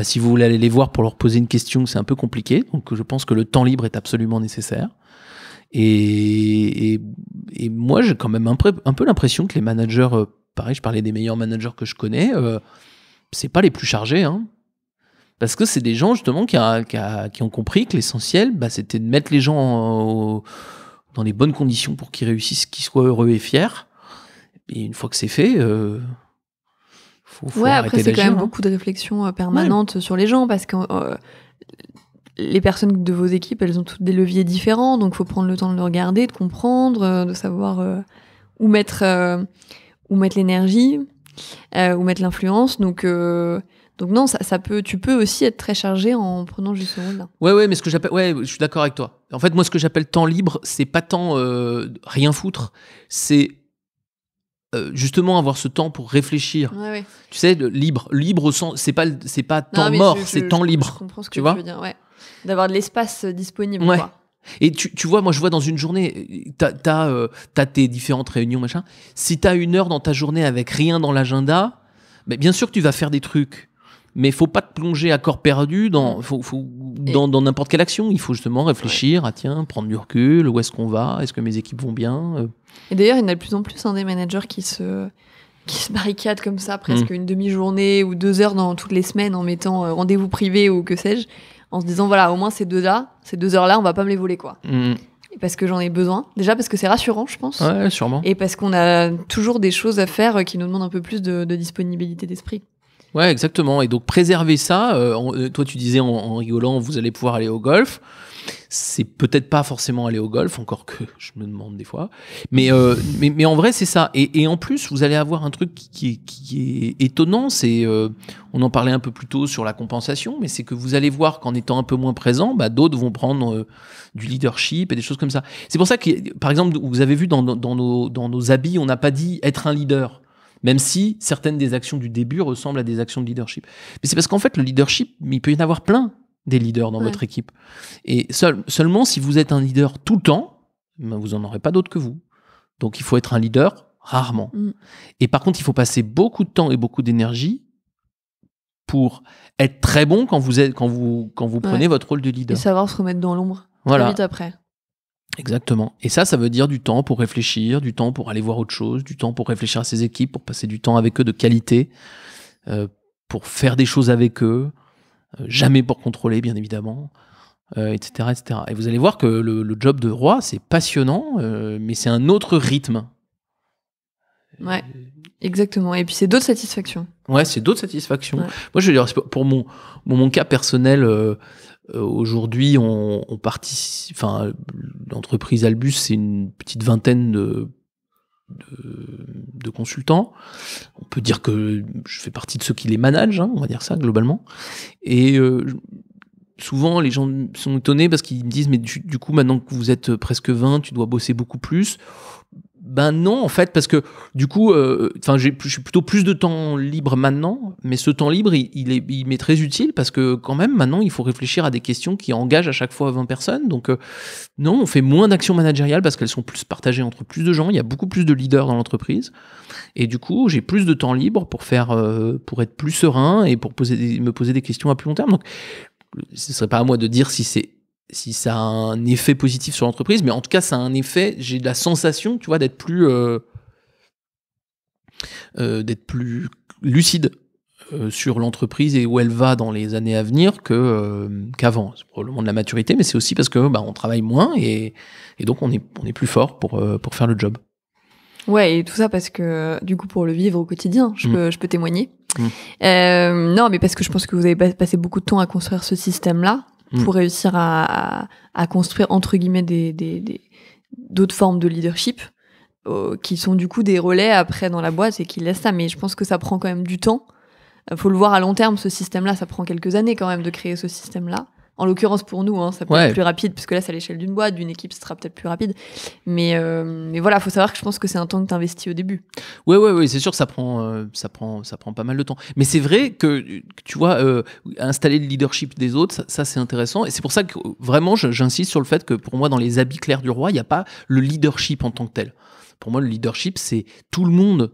si vous voulez aller les voir pour leur poser une question, c'est un peu compliqué. Donc je pense que le temps libre est absolument nécessaire. Et moi, j'ai quand même un peu l'impression que les managers, pareil, je parlais des meilleurs managers que je connais, c'est pas les plus chargés. Hein. Parce que c'est des gens justement qui ont compris que l'essentiel, c'était de mettre les gens dans les bonnes conditions pour qu'ils réussissent, qu'ils soient heureux et fiers. Et une fois que c'est fait, faut après c'est quand même beaucoup de réflexion permanente sur les gens, parce que les personnes de vos équipes, elles ont toutes des leviers différents, donc il faut prendre le temps de le regarder, de comprendre, de savoir où mettre l'énergie, où mettre l'influence. Donc non, tu peux aussi être très chargé en prenant juste ce rôle-là. Ouais, mais ce que j'appelle, je suis d'accord avec toi. En fait, moi, ce que j'appelle temps libre, c'est pas tant rien foutre, c'est justement avoir ce temps pour réfléchir. Ouais. Tu sais, libre au sens, c'est pas temps mort, c'est temps libre. Je comprends ce que tu vois veux dire, ouais. D'avoir de l'espace disponible. Ouais. Quoi. Et tu vois, moi je vois dans une journée, t'as tes différentes réunions, machin. Si t'as une heure dans ta journée avec rien dans l'agenda, bien sûr que tu vas faire des trucs. Mais faut pas te plonger à corps perdu dans n'importe quelle action. Il faut justement réfléchir, prendre du recul, où est-ce qu'on va, est-ce que mes équipes vont bien. Et d'ailleurs, il y en a de plus en plus des managers qui se barricadent comme ça, presque une demi-journée ou 2 heures dans toutes les semaines en mettant rendez-vous privé ou que sais-je, en se disant voilà, au moins ces 2 heures-là, on va pas me les voler quoi. Parce que j'en ai besoin. Déjà parce que c'est rassurant, je pense. Ouais, sûrement. Et parce qu'on a toujours des choses à faire qui nous demandent un peu plus de disponibilité d'esprit. Ouais, exactement. Et donc préserver ça, toi tu disais en rigolant, vous allez pouvoir aller au golf. C'est peut-être pas forcément aller au golf, encore que je me demande des fois. Mais en vrai, c'est ça. Et en plus, vous allez avoir un truc qui est étonnant. C'est, on en parlait un peu plus tôt sur la compensation, mais c'est que vous allez voir qu'en étant un peu moins présent, d'autres vont prendre du leadership et des choses comme ça. C'est pour ça que, par exemple, vous avez vu dans nos habits, on n'a pas dit être un leader. Même si certaines des actions du début ressemblent à des actions de leadership. Mais c'est parce qu'en fait, le leadership, il peut y en avoir plein des leaders dans votre équipe. Et seulement si vous êtes un leader tout le temps, vous n'en aurez pas d'autres que vous. Donc il faut être un leader rarement. Et par contre, il faut passer beaucoup de temps et beaucoup d'énergie pour être très bon quand vous prenez votre rôle de leader. Et savoir se remettre dans l'ombre très vite après. Exactement. Et ça veut dire du temps pour réfléchir, du temps pour aller voir autre chose, du temps pour réfléchir à ses équipes, pour passer du temps avec eux de qualité, pour faire des choses avec eux, jamais pour contrôler, bien évidemment, etc., etc. Et vous allez voir que le job de roi, c'est passionnant, mais c'est un autre rythme. Ouais, exactement. Et puis c'est d'autres satisfactions. Ouais, c'est d'autres satisfactions. Ouais. Moi, je veux dire, pour mon cas personnel, aujourd'hui, on participe. Enfin, l'entreprise Albus, c'est une petite vingtaine de consultants. On peut dire que je fais partie de ceux qui les managent, on va dire ça globalement. Et souvent, les gens sont étonnés parce qu'ils me disent mais du coup, maintenant que vous êtes presque 20, tu dois bosser beaucoup plus. Ben non, en fait, parce que du coup, je suis plutôt plus de temps libre maintenant, mais ce temps libre, il m'est très utile parce que quand même, maintenant, il faut réfléchir à des questions qui engagent à chaque fois 20 personnes. Donc, non, on fait moins d'actions managériales parce qu'elles sont plus partagées entre plus de gens. Il y a beaucoup plus de leaders dans l'entreprise. Et du coup, j'ai plus de temps libre pour être plus serein et pour me poser des questions à plus long terme. Donc, ce serait pas à moi de dire si ça a un effet positif sur l'entreprise, mais en tout cas, ça a un effet, j'ai la sensation, tu vois, d'être plus lucide sur l'entreprise et où elle va dans les années à venir qu'avant. C'est probablement de la maturité, mais c'est aussi parce que on travaille moins et donc on est plus fort pour faire le job. Ouais, et tout ça parce que du coup pour le vivre au quotidien, je peux témoigner. Non, mais parce que je pense que vous avez passé beaucoup de temps à construire ce système-là pour réussir à construire entre guillemets d'autres formes de leadership qui sont du coup des relais après dans la boîte et qui laissent ça. Mais je pense que ça prend quand même du temps. Faut le voir à long terme, ce système-là, ça prend quelques années quand même de créer ce système-là. En l'occurrence pour nous, ça peut être plus rapide, parce que là c'est à l'échelle d'une boîte, d'une équipe, ce sera peut-être plus rapide. Mais voilà, faut savoir que je pense que c'est un temps que t'investis au début. Ouais, c'est sûr que ça prend pas mal de temps. Mais c'est vrai que tu vois, installer le leadership des autres, ça c'est intéressant. Et c'est pour ça que vraiment j'insiste sur le fait que pour moi, dans les habits clairs du roi, il n'y a pas le leadership en tant que tel. Pour moi, le leadership, c'est tout le monde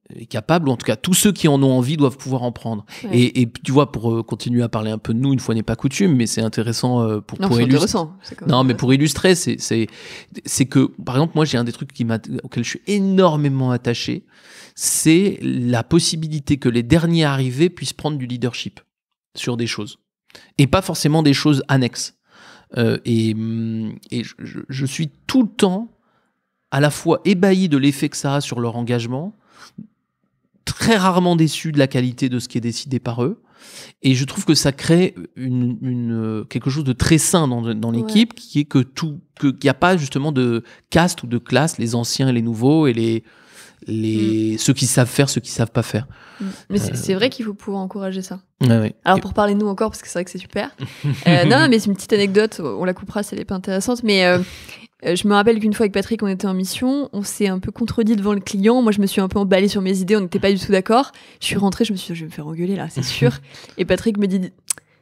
est capable, ou en tout cas tous ceux qui en ont envie doivent pouvoir en prendre. Ouais. Et tu vois, pour continuer à parler un peu de nous, une fois n'est pas coutume, mais c'est intéressant pour illustrer. Non, mais pour illustrer, c'est que, par exemple, moi j'ai un des trucs auquel je suis énormément attaché, c'est la possibilité que les derniers arrivés puissent prendre du leadership sur des choses. Et pas forcément des choses annexes. Et je suis tout le temps à la fois ébahi de l'effet que ça a sur leur engagement, très rarement déçu de la qualité de ce qui est décidé par eux, et je trouve que ça crée quelque chose de très sain dans l'équipe, qui est qu'il n'y a pas justement de caste ou de classe, les anciens et les nouveaux, et ceux qui savent faire, ceux qui savent pas faire. Mais c'est vrai qu'il faut pouvoir encourager ça. Ouais. Alors pour parler de nous encore, parce que c'est vrai que c'est super. Non, mais c'est une petite anecdote, on la coupera si elle n'est pas intéressante, mais je me rappelle qu'une fois avec Patrick, on était en mission, on s'est un peu contredit devant le client, moi je me suis un peu emballée sur mes idées, on n'était pas du tout d'accord, je suis rentrée, je me suis dit, je vais me faire engueuler là, c'est sûr. Et Patrick me dit,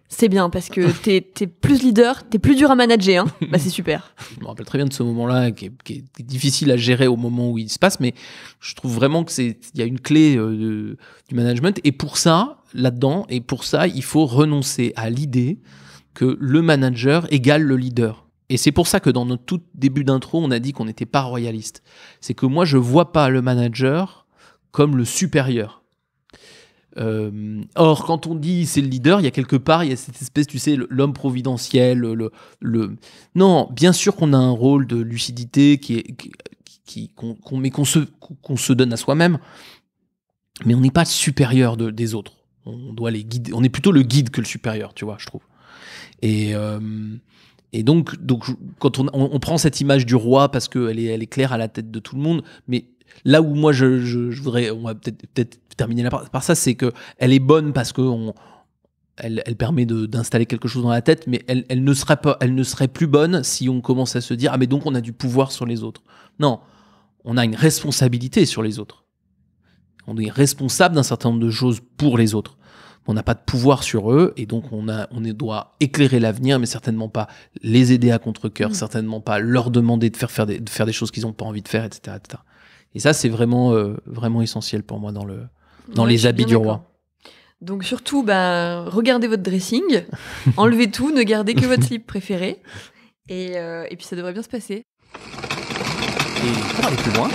c'est bien, parce que t'es plus leader, t'es plus dur à manager, hein. Bah c'est super. Je me rappelle très bien de ce moment-là, qui est difficile à gérer au moment où il se passe, mais je trouve vraiment qu'il y a une clé du management, et pour ça, là-dedans, il faut renoncer à l'idée que le manager égale le leader. Et c'est pour ça que dans notre tout début d'intro, on a dit qu'on n'était pas royaliste. C'est que moi, je vois pas le manager comme le supérieur. Or, quand on dit c'est le leader, il y a quelque part, il y a cette espèce, tu sais, l'homme providentiel. Non, bien sûr qu'on a un rôle de lucidité qu'on se donne à soi-même, mais on n'est pas le supérieur des autres. On doit les guider. On est plutôt le guide que le supérieur, tu vois, je trouve. Et donc quand on prend cette image du roi parce qu'elle est claire à la tête de tout le monde, mais là où moi je voudrais, on va peut-être terminer par ça, c'est que elle est bonne parce que elle permet d'installer quelque chose dans la tête, mais elle ne serait plus bonne si on commence à se dire mais donc on a du pouvoir sur les autres. Non, on a une responsabilité sur les autres. On est responsable d'un certain nombre de choses pour les autres. On n'a pas de pouvoir sur eux, et donc on doit éclairer l'avenir, mais certainement pas les aider à contre-cœur, certainement pas leur demander de faire des choses qu'ils n'ont pas envie de faire, etc., etc. Et ça, c'est vraiment, vraiment essentiel pour moi dans les habits du roi. Donc surtout, regardez votre dressing, enlevez tout, ne gardez que votre slip préféré, et puis ça devrait bien se passer. Et on va aller plus loin.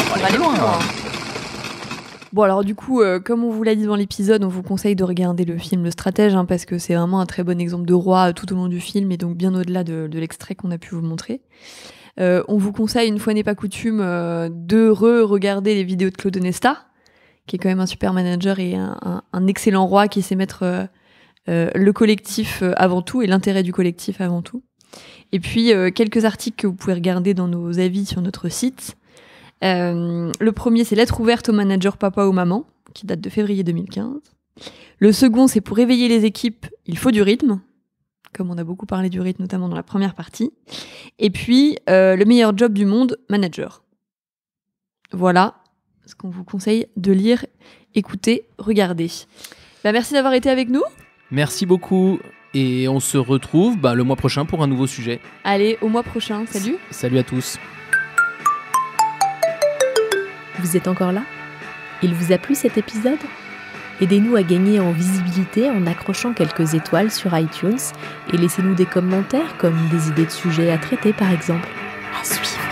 On va aller plus loin. Bon alors du coup, comme on vous l'a dit dans l'épisode, on vous conseille de regarder le film Le Stratège, parce que c'est vraiment un très bon exemple de roi tout au long du film, et donc bien au-delà de l'extrait qu'on a pu vous montrer. On vous conseille, une fois n'est pas coutume, de regarder les vidéos de Claude Onesta, qui est quand même un super manager et un excellent roi qui sait mettre le collectif avant tout et l'intérêt du collectif avant tout. Et puis quelques articles que vous pouvez regarder dans nos avis sur notre site. Le premier, c'est Lettre ouverte au manager papa ou maman, qui date de février 2015. Le second, c'est pour réveiller les équipes, il faut du rythme, comme on a beaucoup parlé du rythme, notamment dans la première partie. Et puis, le meilleur job du monde, manager. Voilà ce qu'on vous conseille de lire, écouter, regarder. Merci d'avoir été avec nous. Merci beaucoup. Et on se retrouve le mois prochain pour un nouveau sujet. Allez, au mois prochain. Salut. Salut à tous. Vous êtes encore là ? Il vous a plu cet épisode ? Aidez-nous à gagner en visibilité en accrochant quelques étoiles sur iTunes et laissez-nous des commentaires comme des idées de sujets à traiter par exemple. À suivre.